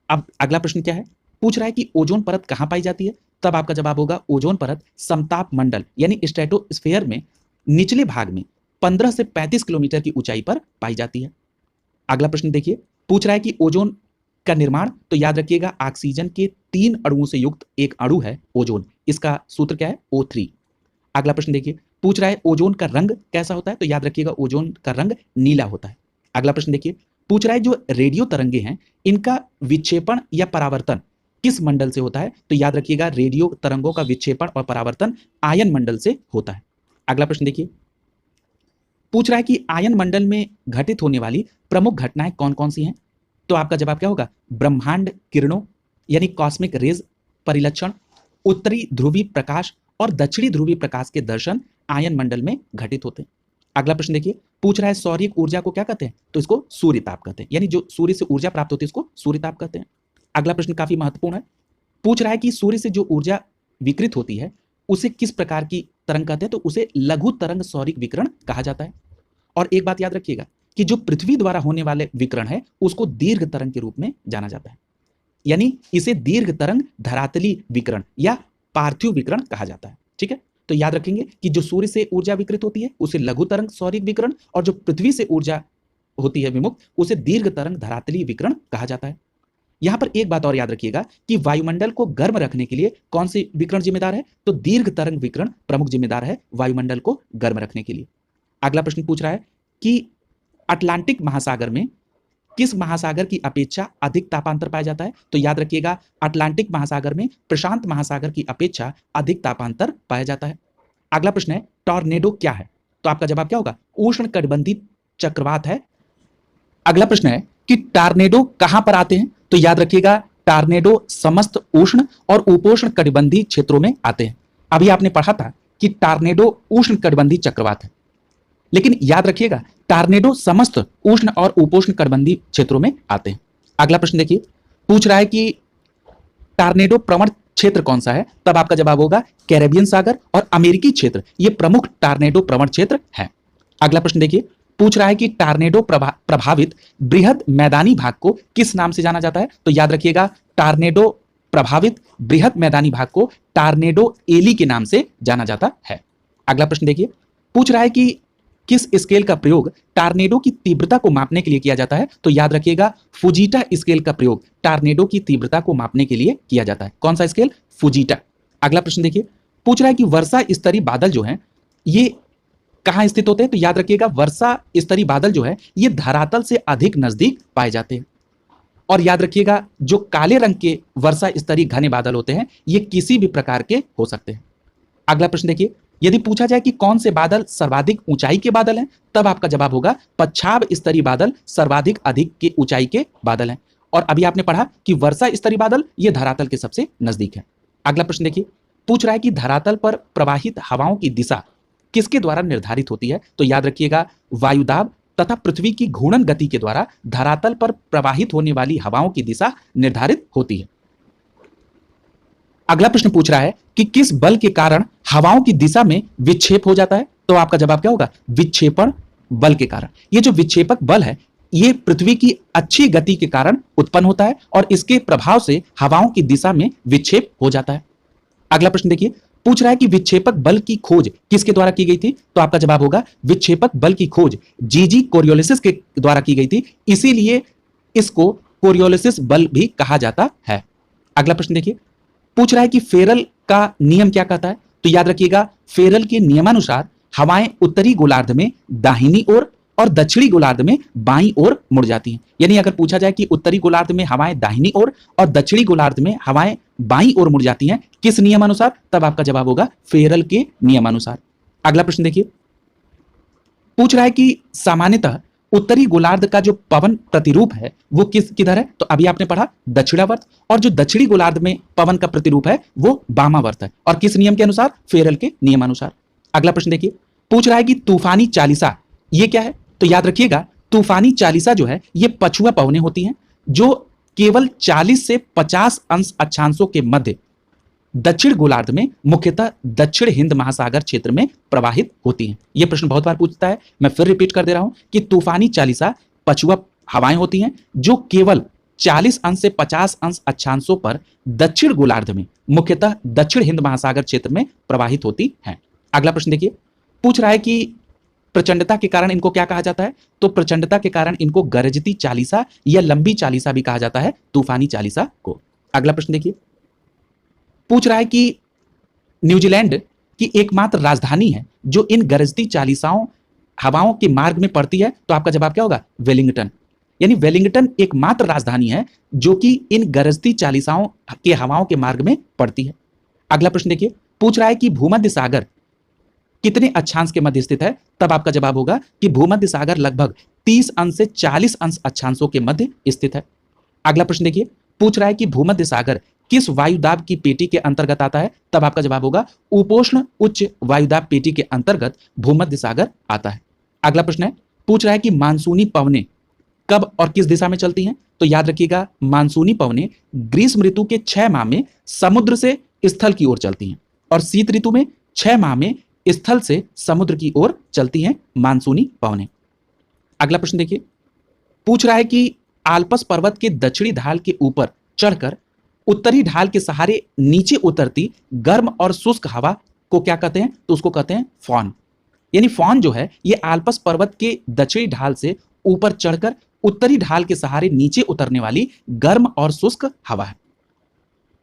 अब अगला प्रश्न क्या है? पूछ रहा है कि ओजोन परत कहां पाई जाती है? तब आपका जवाब होगा ओजोन परत समताप मंडल यानी स्ट्रेटोस्फेयर में निचले भाग में 15 से 35 किलोमीटर की ऊंचाई पर पाई जाती है। अगला प्रश्न देखिए, पूछ रहा है कि ओजोन का निर्माण, तो याद रखिएगा ऑक्सीजन के 3 अणुओं से युक्त एक अणु है ओजोन। इसका सूत्र क्या है? O3। अगला प्रश्न देखिए, पूछ रहा है ओजोन का रंग कैसा होता है? तो याद रखिएगा ओजोन का रंग नीला होता है। अगला प्रश्न देखिए, पूछ रहा है जो रेडियो तरंगे हैं इनका विक्षेपण या परावर्तन किस मंडल से होता है? तो याद रखिएगा रेडियो तरंगों का विक्षेपण और परावर्तन आयन मंडल से होता है। अगला प्रश्न देखिए, पूछ रहा है कि आयन मंडल में घटित होने वाली प्रमुख घटनाएं कौन कौन सी हैं? तो आपका जवाब क्या होगा? ब्रह्मांड किरणों यानी कॉस्मिक रेज परिलक्षण, उत्तरी ध्रुवीय प्रकाश और दक्षिणी ध्रुवीय प्रकाश के दर्शन आयन मंडल में घटित होते हैं। अगला प्रश्न देखिए, पूछ रहा है सौर्यिक ऊर्जा को क्या कहते हैं? तो इसको सूर्यताप कहते हैं, यानी जो सूर्य से ऊर्जा प्राप्त होती है इसको सूर्यताप कहते हैं। अगला प्रश्न काफी महत्वपूर्ण है, पूछ रहा है कि सूर्य से जो ऊर्जा विकृत होती है उसे किस प्रकार की तरंग कहते हैं? तो उसे लघु तरंग सौरिक विकिरण कहा जाता है। और एक बात याद रखिएगा कि जो पृथ्वी द्वारा होने वाले विकिरण है उसको दीर्घ तरंग के रूप में जाना जाता है, यानी इसे दीर्घ तरंग धरातली विकिरण या पार्थिव विकिरण कहा जाता है। ठीक है, तो याद रखेंगे कि जो सूर्य से ऊर्जा विकृत होती है उसे लघु तरंग सौरिक विकिरण और जो पृथ्वी से ऊर्जा होती है विमुक्त उसे दीर्घ तरंग धरातली विकिरण कहा जाता है। यहां पर एक बात और याद रखिएगा कि वायुमंडल को गर्म रखने के लिए कौन से विकिरण जिम्मेदार है? तो दीर्घ तरंग विकिरण प्रमुख जिम्मेदार है वायुमंडल को गर्म रखने के लिए। अगला प्रश्न पूछ रहा है कि अटलांटिक महासागर में किस महासागर की अपेक्षा अधिक तापांतर पाया जाता है? तो याद रखिएगा अटलांटिक महासागर में प्रशांत महासागर की अपेक्षा अधिक तापांतर पाया जाता है। अगला प्रश्न है टॉर्नेडो क्या है? तो आपका जवाब क्या होगा? उष्णकटिबंधीय चक्रवात है। अगला प्रश्न है कि टार्नेडो कहां पर आते हैं, तो याद रखिएगा टार्नेडो समस्त उष्ण और उपोष्ण कटिबंधीय क्षेत्रों में आते हैं। अभी आपने पढ़ा था कि टार्नेडो उष्ण कटिबंधीय चक्रवात है, लेकिन याद रखिएगा टार्नेडो समस्त उष्ण और उपोष्ण कटिबंधीय क्षेत्रों में आते हैं। अगला प्रश्न देखिए, पूछ रहा है कि टार्नेडो प्रवण क्षेत्र कौन सा है, तब आपका जवाब होगा कैरेबियन सागर और अमेरिकी क्षेत्र, ये प्रमुख टार्नेडो प्रवण क्षेत्र है। अगला प्रश्न देखिए, पूछ रहा है कि टार्नेडो प्रभावित बृहद मैदानी भाग को किस नाम से जाना जाता है, तो याद रखिएगा टार्नेडो प्रभावित बृहद मैदानी भाग को टार्नेडो एली के नाम से जाना जाता है। अगला प्रश्न देखिए, पूछ रहा है कि किस स्केल का प्रयोग टार्नेडो की तीव्रता को मापने के लिए किया जाता है, तो याद रखिएगा फुजीटा स्केल का प्रयोग टार्नेडो की तीव्रता को मापने के लिए किया जाता है। कौन सा स्केल? फुजीटा। अगला प्रश्न देखिए, पूछ रहा है कि वर्षा स्तरीय बादल जो है ये कहां स्थित होते हैं, तो याद रखिएगा वर्षा स्तरीय बादल जो है ये धरातल से अधिक नजदीक पाए जाते हैं। और याद रखिएगा जो काले रंग के वर्षा स्तरीय घने बादल होते हैं ये किसी भी प्रकार के हो सकते हैं। अगला प्रश्न देखिए, यदि पूछा जाए कि कौन से बादल सर्वाधिक ऊंचाई के बादल हैं, तब आपका जवाब होगा पच्छाव स्तरीय बादल सर्वाधिक अधिक के ऊंचाई के बादल हैं। और अभी आपने पढ़ा कि वर्षा स्तरीय बादल ये धरातल के सबसे नजदीक है। अगला प्रश्न देखिए, पूछ रहा है कि धरातल पर प्रवाहित हवाओं की दिशा किसके द्वारा निर्धारित होती है, तो याद रखिएगा वायुदाब तथा पृथ्वी की घूर्णन गति के द्वारा धरातल पर प्रवाहित होने वाली हवाओं की दिशा निर्धारित होती है। अगला प्रश्न पूछ रहा है कि किस बल के कारण हवाओं की दिशा में विक्षेप हो जाता है, तो आपका जवाब क्या होगा? विक्षेपण बल के कारण। ये जो विक्षेपक बल है ये पृथ्वी की अच्छी गति के कारण उत्पन्न होता है और इसके प्रभाव से हवाओं की दिशा में विक्षेप हो जाता है। अगला प्रश्न देखिए, पूछ रहा है कि विक्षेपक बल की खोज किसके द्वारा की गई थी, तो आपका जवाब होगा विक्षेपक बल की खोज जीजी कोरियोलिसिस के द्वारा की गई थी, इसीलिए इसको कोरियोलिसिस बल भी कहा जाता है। अगला प्रश्न देखिए, पूछ रहा है कि फेरल का नियम क्या कहता है, तो याद रखिएगा फेरल के नियमानुसार हवाएं उत्तरी गोलार्ध में दाहिनी ओर और दक्षिणी गोलार्ध में बाईं ओर मुड़ जाती हैं। यानी अगर पूछा जाए कि उत्तरी गोलार्ध में हवाएं दाहिनी ओर और दक्षिणी गोलार्ध में हवाएं बाईं ओर मुड़ जाती हैं, किस नियमानुसार, तब आपका जवाब होगा फेरल के नियमानुसार। अगला प्रश्न देखिए, पूछ रहा है कि सामान्यतः उत्तरी गोलार्ध का जो पवन प्रतिरूप है वो किधर है, तो अभी आपने पढ़ा दक्षिणावर्त, और जो दक्षिणी गोलार्ध में पवन का प्रतिरूप है वो वामावर्त है, और किस नियम के अनुसार? फेरल के नियमानुसार। अगला प्रश्न देखिए, पूछ रहा है कि तूफानी चालिसा ये क्या है, तो याद रखिएगा तूफानी चालिसा जो है ये पछुआ पवनें होती हैं जो केवल 40 से 50 अंश अक्षांशों के मध्य दक्षिण गोलार्ध में मुख्यतः दक्षिण हिंद महासागर क्षेत्र में प्रवाहित होती हैं। यह प्रश्न बहुत बार पूछता है, मैं फिर रिपीट कर दे रहा हूं कि तूफानी चालिसा पछुआ हवाएं होती हैं जो केवल 40 अंश से 50 अंश अक्षांशों पर दक्षिण गोलार्ध में मुख्यतः दक्षिण हिंद महासागर क्षेत्र में प्रवाहित होती हैं। अगला प्रश्न देखिए, पूछ रहा है कि प्रचंडता के कारण इनको क्या कहा जाता है, तो प्रचंडता के कारण इनको गरजती चालिसा या लंबी चालिसा भी कहा जाता है, तूफानी चालिसा को। अगला प्रश्न देखिए, पूछ रहा है कि न्यूजीलैंड की एकमात्र राजधानी है जो इन गरजती चालिसाओं हवाओं के मार्ग में पड़ती है, तो आपका जवाब क्या होगा? वेलिंगटन। यानी वेलिंगटन एकमात्र राजधानी है जो कि इन गरजती चालिसाओं के हवाओं के मार्ग में पड़ती है। अगला प्रश्न देखिए, पूछ रहा है कि भूमध्य सागर कितने अक्षांश के मध्य स्थित है, तब आपका जवाब होगा कि भूमध्य सागर लगभग 30 अंश से 40 अंश अक्षांशों के मध्य स्थित है। अगला प्रश्न देखिए, पूछ रहा है कि भूमध्य सागर किस वायुदाब की पेटी के अंतर्गत आता है, तब आपका जवाब होगा उपोष्ण उच्च वायुदाब पेटी के अंतर्गत भूमध्य सागर आता है। अगला प्रश्न है, पूछ रहा है कि मानसूनी पवनें कब और किस दिशा में चलती हैं, तो याद रखिएगा मानसूनी पवनें ग्रीष्म ऋतु के 6 माह में समुद्र से स्थल की ओर चलती हैं और शीत ऋतु में 6 माह में स्थल से समुद्र की ओर चलती हैं मानसूनी पवनें। अगला प्रश्न देखिए, पूछ रहा है कि आल्पस पर्वत के दक्षिणी ढाल के ऊपर चढ़कर उत्तरी ढाल के सहारे नीचे उतरती गर्म और शुष्क हवा को क्या कहते हैं, तो उसको कहते हैं फॉन। यानी फॉन जो है ये आल्पस पर्वत के दक्षिणी ढाल से ऊपर चढ़कर उत्तरी ढाल के सहारे नीचे उतरने वाली गर्म और शुष्क हवा है।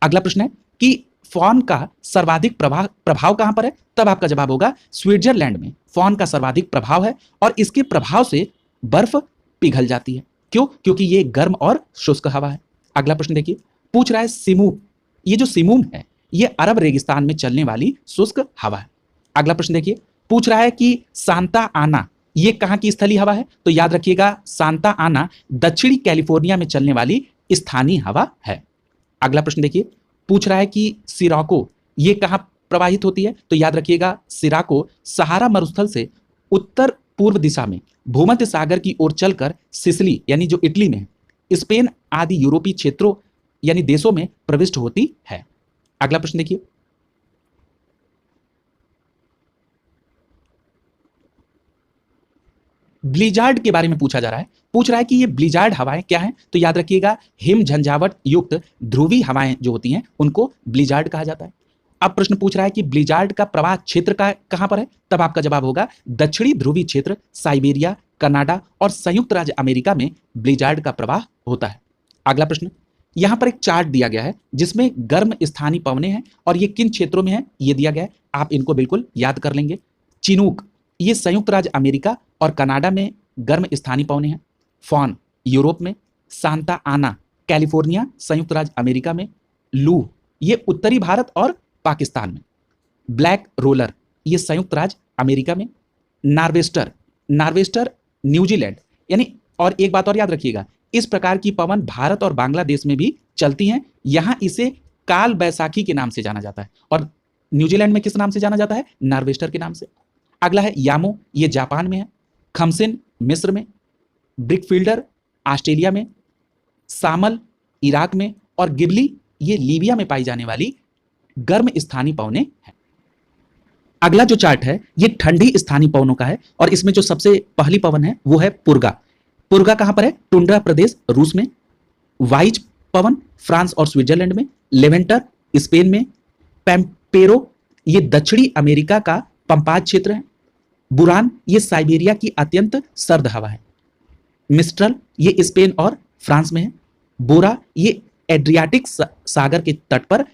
अगला प्रश्न है कि फॉन का सर्वाधिक प्रभाव कहां पर है, तब आपका जवाब होगा स्विट्जरलैंड में फॉन का सर्वाधिक प्रभाव है और इसके प्रभाव से बर्फ पिघल जाती है। क्यों? क्योंकि ये गर्म और शुष्क हवा है। अगला प्रश्न देखिए, पूछ रहा है सिमूम, ये जो सिमूम है ये अरब रेगिस्तान में चलने वाली शुष्क हवा है। अगला प्रश्न देखिए, पूछ रहा है कि सांता आना ये कहाँ की स्थलीय हवा है? तो याद रखिएगा सांता आना दक्षिणी कैलिफोर्निया में चलने वाली स्थानीय हवा है। अगला प्रश्न देखिए, पूछ रहा है कि सिराको ये कहाँ प्रवाहित होती है? तो याद रखिएगा सिराको सहारा मरुस्थल से उत्तर पूर्व दिशा में भूमध्य सागर की ओर चलकर सिसिली यानी जो इटली में है, स्पेन आदि यूरोपीय क्षेत्रों यानी देशों में प्रविष्ट होती है। अगला प्रश्न देखिए, ब्लिजार्ड के बारे में पूछा जा रहा है। पूछ रहा है कि ये ब्लिजार्ड हवाएं क्या हैं? तो याद रखिएगा हिम झंझावट युक्त ध्रुवीय हवाएं जो होती हैं उनको ब्लिजार्ड कहा जाता है। अब प्रश्न पूछ रहा है कि ब्लिजार्ड का प्रवाह क्षेत्र का कहां पर है? तब आपका जवाब होगा दक्षिणी ध्रुवीय क्षेत्र साइबेरिया, कनाडा और संयुक्त राज्य अमेरिका में ब्लिजार्ड का प्रवाह होता है। अगला प्रश्न, यहां पर एक चार्ट दिया गया है जिसमें गर्म स्थानीय पवनें हैं और ये किन क्षेत्रों में है ये दिया गया है, आप इनको बिल्कुल याद कर लेंगे। चिनूक ये संयुक्त राज्य अमेरिका और कनाडा में गर्म स्थानीय पवनें हैं। फॉन यूरोप में। सांता आना कैलिफोर्निया संयुक्त राज्य अमेरिका में। लू ये उत्तरी भारत और पाकिस्तान में। ब्लैक रोलर ये संयुक्त राज्य अमेरिका में। नार्वेस्टर नार्वेस्टर न्यूजीलैंड यानी, और एक बात और याद रखिएगा, इस प्रकार की पवन भारत और बांग्लादेश में भी चलती हैं। यहां इसे काल बैसाखी के नाम से जाना जाता है और न्यूजीलैंड में किस नाम से जाना जाता है? नार्वेस्टर के नाम से। अगला है यामो ये जापान में है। खमसिन मिस्र में। ब्रिकफील्डर ऑस्ट्रेलिया में। सामल इराक में और गिबली ये लीबिया में पाई जाने वाली गर्म स्थानीय पवनें हैं। अगला जो चार्ट है ये ठंडी स्थानीय पवनों का है और इसमें जो सबसे पहली पवन है वो है पुर्गा। पुर्गा कहां पर है? टुंड्रा प्रदेश रूस में। वाइज पवन फ्रांस और स्विट्जरलैंड में। लेवेंटर स्पेन में। पैम्पेरो ये दक्षिणी अमेरिका का पंपाज क्षेत्र है। बुरान ये साइबेरिया की अत्यंत सर्द हवा है। मिस्ट्रल ये स्पेन और फ्रांस में है। बोरा ये एड्रियाटिक सागर के तट पर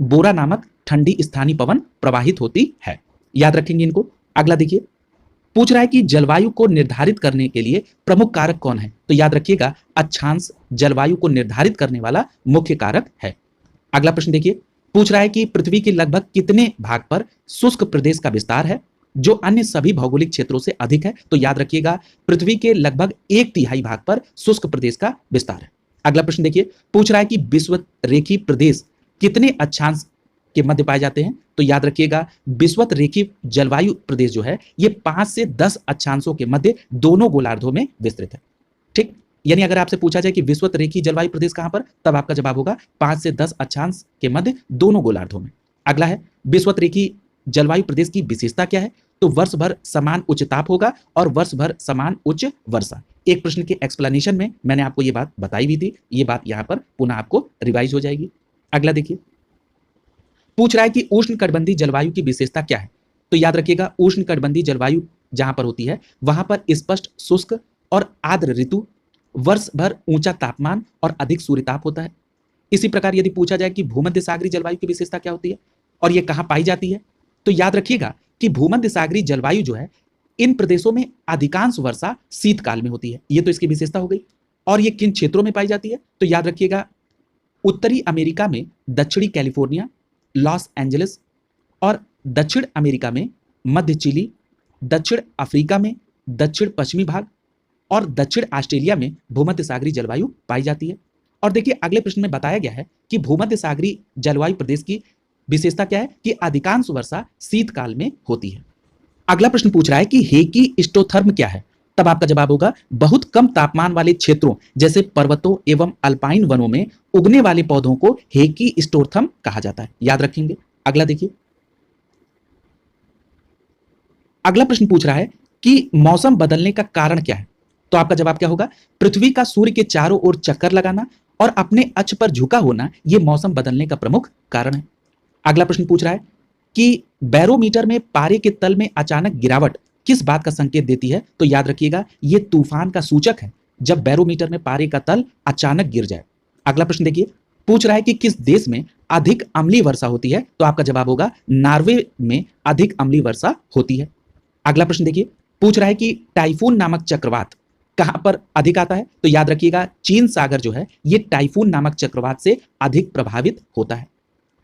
बोरा नामक ठंडी स्थानीय पवन प्रवाहित होती है। याद रखेंगे इनको। अगला देखिए, पूछ रहा है कि जलवायु को निर्धारित करने के लिए प्रमुख कारक कौन है? तो याद रखिएगा अक्षांश जलवायु को निर्धारित करने वाला मुख्य कारक है। अगला प्रश्न देखिए, पूछ रहा है कि पृथ्वी के लगभग कितने भाग पर शुष्क प्रदेश का विस्तार है जो अन्य सभी भौगोलिक क्षेत्रों से अधिक है? तो याद रखिएगा पृथ्वी के लगभग 1/3 भाग पर शुष्क प्रदेश का विस्तार है। अगला प्रश्न देखिए, पूछ रहा है कि विषुवतरेखी प्रदेश कितने अक्षांश के मध्य पाए जाते हैं? तो याद रखिएगा विषुवतरेखी जलवायु प्रदेश जो है ये 5 से 10 अक्षांशों के मध्य दोनों गोलार्धों में विस्तृत है। ठीक, यानी अगर आपसे पूछा जाए कि विषुवतरेखी जलवायु प्रदेश कहां पर, तब आपका जवाब होगा 5 से 10 अक्षांश के मध्य दोनों गोलार्धों में। अगला है विषुवतरेखी जलवायु प्रदेश की विशेषता क्या है? तो वर्ष भर समान उच्च ताप होगा और वर्ष भर समान उच्च वर्षा। एक प्रश्न के एक्सप्लेनेशन में मैंने आपको ये बात बताई भी थी, ये बात यहां पर पुनः आपको रिवाइज हो जाएगी। अगला देखिए, पूछ रहा है कि उष्णकटिबंधीय जलवायु की विशेषता क्या है? तो याद रखिएगा उष्णकटिबंधीय जलवायु जहां पर होती है वहां पर स्पष्ट शुष्क और आर्द्र ऋतु, वर्ष भर ऊंचा तापमान और अधिक सूर्यताप होता है। इसी प्रकार यदि पूछा जाए कि भूमध्य सागरीय जलवायु की विशेषता क्या होती है और ये कहां पाई जाती है, तो याद रखिएगा कि भूमध्य सागरीय जलवायु जो है इन प्रदेशों में अधिकांश वर्षा शीतकाल में होती है। ये तो इसकी विशेषता हो गई। और ये किन क्षेत्रों में पाई जाती है? तो याद रखिएगा उत्तरी अमेरिका में दक्षिणी कैलिफोर्निया, लॉस एंजलिस और दक्षिण अमेरिका में मध्य चिली, दक्षिण अफ्रीका में दक्षिण पश्चिमी भाग और दक्षिण ऑस्ट्रेलिया में भूमध्य सागरीय जलवायु पाई जाती है। और देखिए अगले प्रश्न में बताया गया है कि भूमध्य सागरीय जलवायु प्रदेश की विशेषता क्या है कि अधिकांश वर्षा शीतकाल में होती है। अगला प्रश्न पूछ रहा है कि हेकी स्टोथर्म क्या है? तब आपका जवाब होगा बहुत कम तापमान वाले क्षेत्रों जैसे पर्वतों एवं अल्पाइन वनों में उगने वाले पौधों को हेकी स्टोथर्म कहा जाता है। याद रखेंगे। अगला देखिए, अगला प्रश्न पूछ रहा है कि मौसम बदलने का कारण क्या है? तो आपका जवाब क्या होगा? पृथ्वी का सूर्य के चारों ओर चक्कर लगाना और अपने अक्ष पर झुका होना यह मौसम बदलने का प्रमुख कारण है। अगला प्रश्न पूछ रहा है कि बैरोमीटर में पारे के तल में अचानक गिरावट किस बात का संकेत देती है? तो याद रखिएगा यह तूफान का सूचक है जब बैरोमीटर में पारे का तल अचानक गिर जाए। अगला प्रश्न देखिए, पूछ रहा है कि किस देश में अधिक अम्लीय वर्षा होती है? तो आपका जवाब होगा नॉर्वे में अधिक अम्लीय वर्षा होती है। अगला प्रश्न देखिए, पूछ रहा है कि टाइफून नामक चक्रवात कहां पर अधिक आता है? तो याद रखिएगा चीन सागर जो है यह टाइफून नामक चक्रवात से अधिक प्रभावित होता है।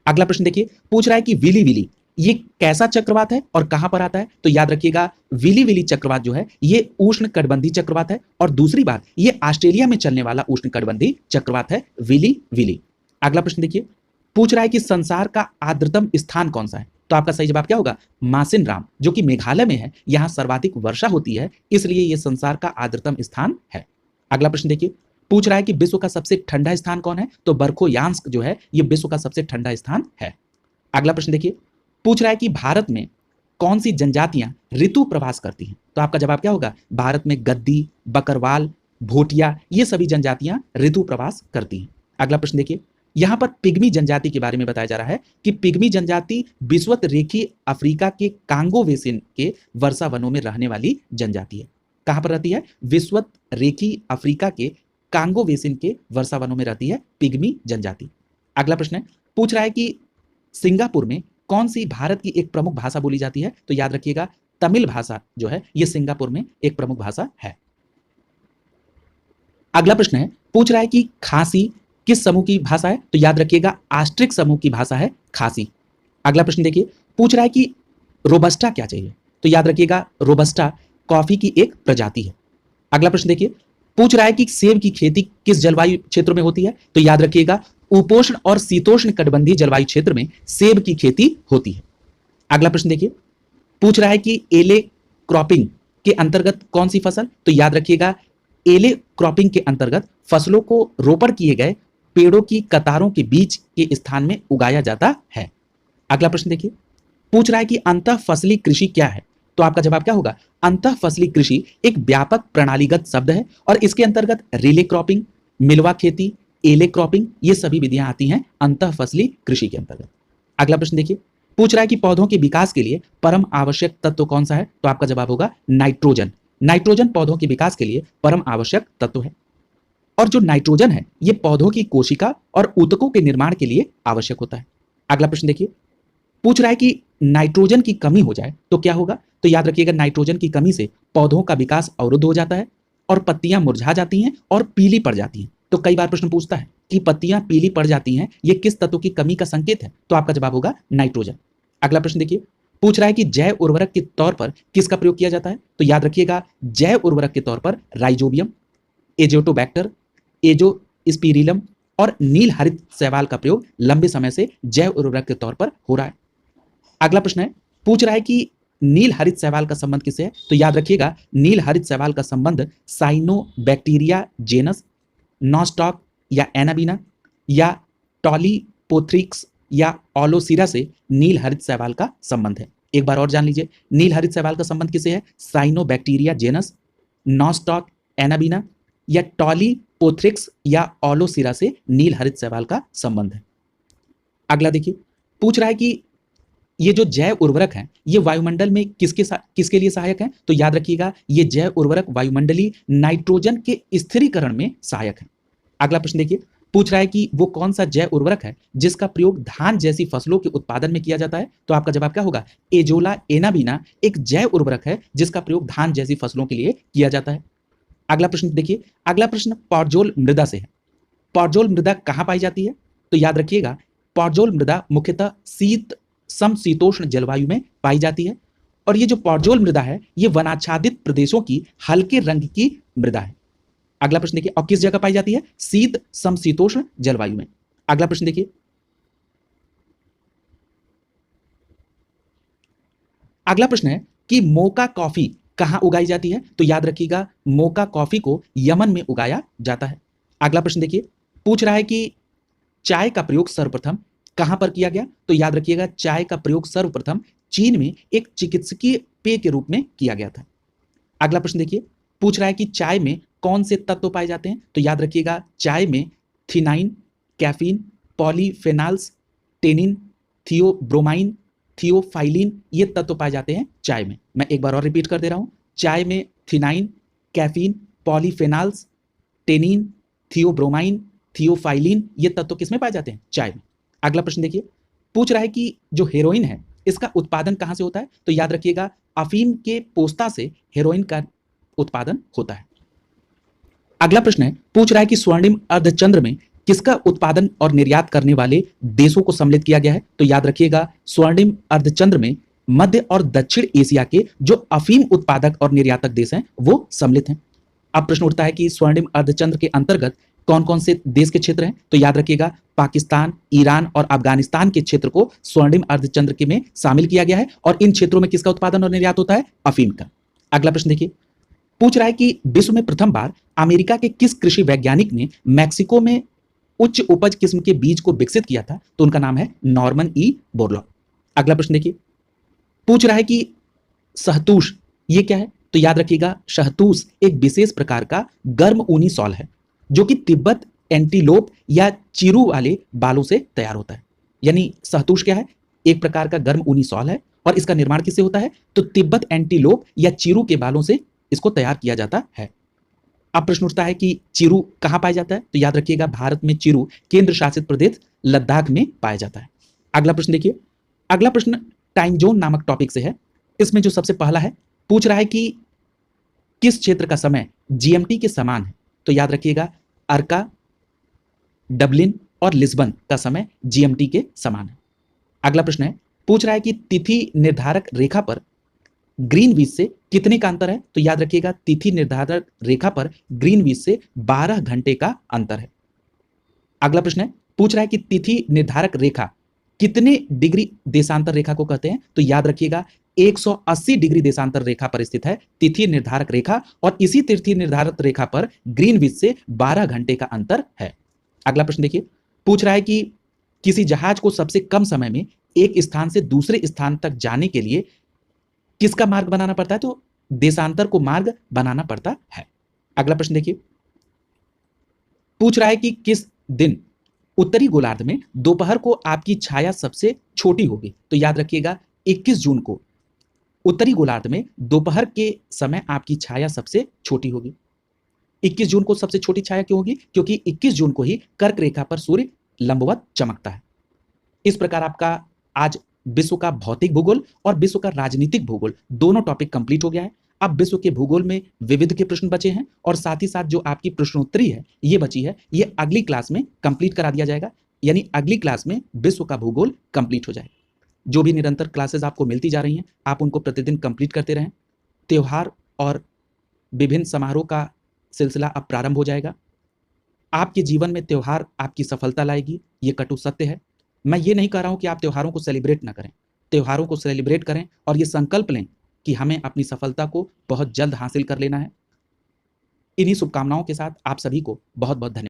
अगला प्रश्न देखिए, पूछ रहा है कि विली विली ये कैसा चक्रवात है और कहां पर आता है? तो याद रखिएगा विली विली चक्रवात जो है ये उष्णकटिबंधीय चक्रवात है और दूसरी बात ये ऑस्ट्रेलिया में चलने वाला उष्णकटिबंधीय चक्रवात है विली विली। अगला प्रश्न देखिए, पूछ रहा है कि संसार का आर्द्रतम स्थान कौन सा है? तो आपका सही जवाब क्या होगा? मासिन राम, जो कि मेघालय में है। यहां सर्वाधिक वर्षा होती है, इसलिए यह संसार का आर्द्रतम स्थान है। अगला प्रश्न देखिए, पूछ रहा है कि विश्व का सबसे ठंडा स्थान कौन है? तो बरखोयांस्क जो है यह विश्व का सबसे ठंडा स्थान है। अगला प्रश्न देखिए, पूछ रहा है कि भारत में कौन सी जनजातियां ऋतु प्रवास करती हैं? तो आपका जवाब क्या होगा? भारत में गद्दी, बकरवाल, भोटिया ये सभी जनजातियां ऋतु प्रवास करती हैं। अगला प्रश्न देखिए, यहां पर पिग्मी जनजाति के बारे में बताया जा रहा है कि पिग्मी जनजाति विषुवत रेखीय अफ्रीका के कांगो बेसिन के वर्षा वनों में रहने वाली जनजाति है। कहां पर रहती है? विषुवत रेखीय अफ्रीका के कांगो बेसिन के वर्षा वनों में रहती है पिग्मी जनजाति। अगला प्रश्न है, पूछ रहा है कि सिंगापुर में कौन सी भारत की एक प्रमुख भाषा बोली जाती है? तो याद रखिएगा तमिल भाषा जो है यह सिंगापुर में एक प्रमुख भाषा है। अगला प्रश्न है, पूछ रहा है कि खासी किस समूह की भाषा है? तो याद रखिएगा आस्ट्रिक समूह की भाषा है खासी। अगला प्रश्न देखिए, पूछ रहा है कि रोबस्टा क्या चाहिए? तो याद रखिएगा रोबस्टा कॉफी की एक प्रजाति है। अगला प्रश्न देखिए, पूछ रहा है कि सेब की खेती किस जलवायु क्षेत्र में होती है? तो याद रखिएगा उपोष्ण और शीतोष्ण कटिबंधीय जलवायु क्षेत्र में सेब की खेती होती है। अगला प्रश्न देखिए, पूछ रहा है कि एले क्रॉपिंग के अंतर्गत कौन सी फसल? तो याद रखिएगा एले क्रॉपिंग के अंतर्गत फसलों को रोपण किए गए पेड़ों की कतारों के बीच के स्थान में उगाया जाता है। अगला प्रश्न देखिए, पूछ रहा है कि अंतः फसली कृषि क्या है? तो आपका जवाब क्या होगा? अंतः फसली कृषि एक व्यापक प्रणालीगत शब्द है और इसके अंतर्गत रिले क्रॉपिंग, मिलवा खेती, एले क्रॉपिंग ये सभी विधियां आती हैं अंतः फसली कृषि के अंतर्गत। अगला प्रश्न देखिए, पूछ रहा है कि पौधों के विकास के लिए परम आवश्यक तत्व कौन सा है? तो आपका जवाब होगा नाइट्रोजन। नाइट्रोजन पौधों के विकास के लिए परम आवश्यक तत्व है और जो नाइट्रोजन है ये पौधों की कोशिका और ऊतकों के निर्माण के लिए आवश्यक होता है। अगला प्रश्न देखिए, पूछ रहा है कि नाइट्रोजन की कमी हो जाए तो क्या होगा? तो याद रखिएगा नाइट्रोजन की कमी से पौधों का विकास अवरुद्ध हो जाता है और पत्तियां मुरझा जाती हैं और पीली पड़ जाती हैं। तो कई बार प्रश्न पूछता है कि पत्तियां पीली पड़ जाती हैं, ये किस तत्व की कमी का संकेत है? तो आपका जवाब होगा नाइट्रोजन। अगला प्रश्न देखिए, पूछ रहा है कि जैव उर्वरक के तौर पर किसका प्रयोग किया जाता है? तो याद रखिएगा जैव उर्वरक के तौर पर राइजोबियम, एजोटोबैक्टर, एजोस्पिरिलम और नील हरित शैवाल का प्रयोग लंबे समय से जैव उर्वरक के तौर पर हो रहा है। अगला प्रश्न है, पूछ रहा है कि नील हरित शैवाल का संबंध किससे है? तो याद रखिएगा नील हरित शैवाल का संबंध साइनोबैक्टीरिया जेनस नॉस्टॉक या एनाबीना या टॉलीपोथ्रिक्स या ओलोसिरा से नील हरित शैवाल का संबंध है। एक बार और जान लीजिए, नील हरित शैवाल का संबंध किससे है? साइनोबैक्टीरिया जेनस नॉस्टॉक एनाबीना या टॉलीपोथ्रिक्स या ओलोसिरा से नील हरित शैवाल का संबंध है। अगला देखिए, पूछ रहा है कि ये जो जैव उर्वरक हैं ये वायुमंडल में किसके लिए सहायक हैं? तो याद रखिएगा ये जैव उर्वरक वायुमंडलीय नाइट्रोजन के स्थिरीकरण में सहायक है। अगला प्रश्न देखिए, पूछ रहा है कि वो कौन सा जैव उर्वरक है जिसका प्रयोग धान जैसी फसलों के उत्पादन में किया जाता है? तो आपका जवाब क्या होगा? एजोला एनाबीना एक जैव उर्वरक है जिसका प्रयोग धान जैसी फसलों के लिए किया जाता है। अगला प्रश्न देखिए, अगला प्रश्न पॉडजोल मृदा से है। पॉडजोल मृदा कहां पाई जाती है? तो याद रखिएगा पॉडजोल मृदा मुख्यतः समशीतोष्ण जलवायु में पाई जाती है और ये जो पॉडजोल मृदा है ये वनाच्छादित प्रदेशों की हल्के रंग की मृदा है। अगला प्रश्न देखिए, और किस जगह पाई जाती है? शीत समशीतोष्ण जलवायु में। अगला प्रश्न देखिए, अगला प्रश्न है कि मोका कॉफी कहां उगाई जाती है? तो याद रखिएगा मोका कॉफी को यमन में उगाया जाता है। अगला प्रश्न देखिए, पूछ रहा है कि चाय का प्रयोग सर्वप्रथम कहां पर किया गया? तो याद रखिएगा चाय का प्रयोग सर्वप्रथम चीन में एक चिकित्सकीय पेय के रूप में किया गया था। अगला प्रश्न देखिए, पूछ रहा है कि चाय में कौन से तत्व पाए जाते हैं? तो याद रखिएगा चाय में theanine, caffeine, polyphenols, tannin, theobromine, theophylline ये तत्व पाए जाते हैं चाय में। मैं एक बार और रिपीट कर दे रहा हूं, चाय में theanine, caffeine, polyphenols, tannin, theobromine, theophylline ये तत्व किसमें पाए जाते हैं? चाय में। अगला प्रश्न देखिए, पूछ रहा है कि जो हेरोइन है इसका उत्पादन कहां से होता है? तो याद रखिएगा अफीम के पोस्ता से हेरोइन का उत्पादन होता है। अगला प्रश्न है, पूछ रहा है कि स्वर्णिम अर्धचंद्र में किसका उत्पादन और निर्यात करने वाले देशों को सम्मिलित किया गया है? तो याद रखिएगा स्वर्णिम अर्धचंद्र में मध्य और दक्षिण एशिया के जो अफीम उत्पादक और निर्यातक देश हैं वो सम्मिलित हैं। अब प्रश्न उठता है कि स्वर्णिम अर्धचंद्र के अंतर्गत कौन कौन से देश के क्षेत्र हैं? तो याद रखिएगा पाकिस्तान, ईरान और अफगानिस्तान के क्षेत्र को स्वर्णिम अर्धचंद्र के में शामिल किया गया है और इन क्षेत्रों में किसका उत्पादन और निर्यात होता है? अफीम का। अगला प्रश्न देखिए, पूछ रहा है कि विश्व में प्रथम बार अमेरिका के किस कृषि वैज्ञानिक ने मैक्सिको में उच्च उपज किस्म के बीज को विकसित किया था? तो उनका नाम है नॉर्मन ई बोरलॉग। अगला प्रश्न देखिए, पूछ रहा है कि शहतूश ये क्या है? तो याद रखिएगा शहतूश एक विशेष प्रकार का गर्म ऊनी शॉल है जो कि तिब्बत एंटीलोप या चीरू वाले बालों से तैयार होता है। यानी शहतूश क्या है? एक प्रकार का गर्म ऊनी शॉल है और इसका निर्माण किससे होता है? तो तिब्बत एंटीलोप या चीरू के बालों से इसको तैयार किया जाता है। अब प्रश्न उठता है कि चीरू कहां पाया जाता है? तो याद रखिएगा भारत में चीरू केंद्र शासित प्रदेश लद्दाख में पाया जाता है। अगला प्रश्न देखिए, अगला प्रश्न टाइम जोन नामक टॉपिक से है। इसमें जो सबसे पहला है पूछ रहा है कि किस क्षेत्र का समय जीएमटी के समान है? तो याद रखिएगा अर्का, डबलिन और लिस्बन का समय जीएमटी के समान है। अगला प्रश्न है पूछ रहा है कि तिथि निर्धारक रेखा पर ग्रीनविच से कितने का अंतर है? तो याद रखिएगा तिथि निर्धारक रेखा पर ग्रीनविच से 12 घंटे का अंतर है। अगला प्रश्न है पूछ रहा है कि तिथि निर्धारक रेखा कितने डिग्री देशांतर रेखा को कहते हैं? तो याद रखिएगा 180 डिग्री देशांतर रेखा पर स्थित है तिथि निर्धारक रेखा और इसी तिथि निर्धारक रेखा पर ग्रीनविच से 12 घंटे का अंतर है। अगला प्रश्न देखिए, पूछ रहा है कि किसी जहाज को सबसे कम समय में एक स्थान से दूसरे स्थान तक जाने के लिए किसका मार्ग बनाना पड़ता है? तो देशांतर को मार्ग बनाना पड़ता है। अगला प्रश्न देखिए, पूछ रहा है कि किस दिन उत्तरी गोलार्ध में दोपहर को आपकी छाया सबसे छोटी होगी? तो याद रखिएगा 21 जून को उत्तरी गोलार्ध में दोपहर के समय आपकी छाया सबसे छोटी होगी। 21 जून को सबसे छोटी छाया क्यों होगी? क्योंकि 21 जून को ही कर्क रेखा पर सूर्य लंबवत चमकता है। इस प्रकार आपका आज विश्व का भौतिक भूगोल और विश्व का राजनीतिक भूगोल दोनों टॉपिक कंप्लीट हो गया है। अब विश्व के भूगोल में विविध के प्रश्न बचे हैं और साथ ही साथ जो आपकी प्रश्नोत्तरी है ये बची है, ये अगली क्लास में कंप्लीट करा दिया जाएगा। यानी अगली क्लास में विश्व का भूगोल कंप्लीट हो जाएगा। जो भी निरंतर क्लासेस आपको मिलती जा रही हैं आप उनको प्रतिदिन कंप्लीट करते रहें। त्योहार और विभिन्न समारोह का सिलसिला अब प्रारंभ हो जाएगा। आपके जीवन में त्योहार आपकी सफलता लाएगी, ये कटु सत्य है। मैं ये नहीं कह रहा हूं कि आप त्योहारों को सेलिब्रेट ना करें, त्योहारों को सेलिब्रेट करें और ये संकल्प लें कि हमें अपनी सफलता को बहुत जल्द हासिल कर लेना है। इन्हीं शुभकामनाओं के साथ आप सभी को बहुत बहुत धन्यवाद।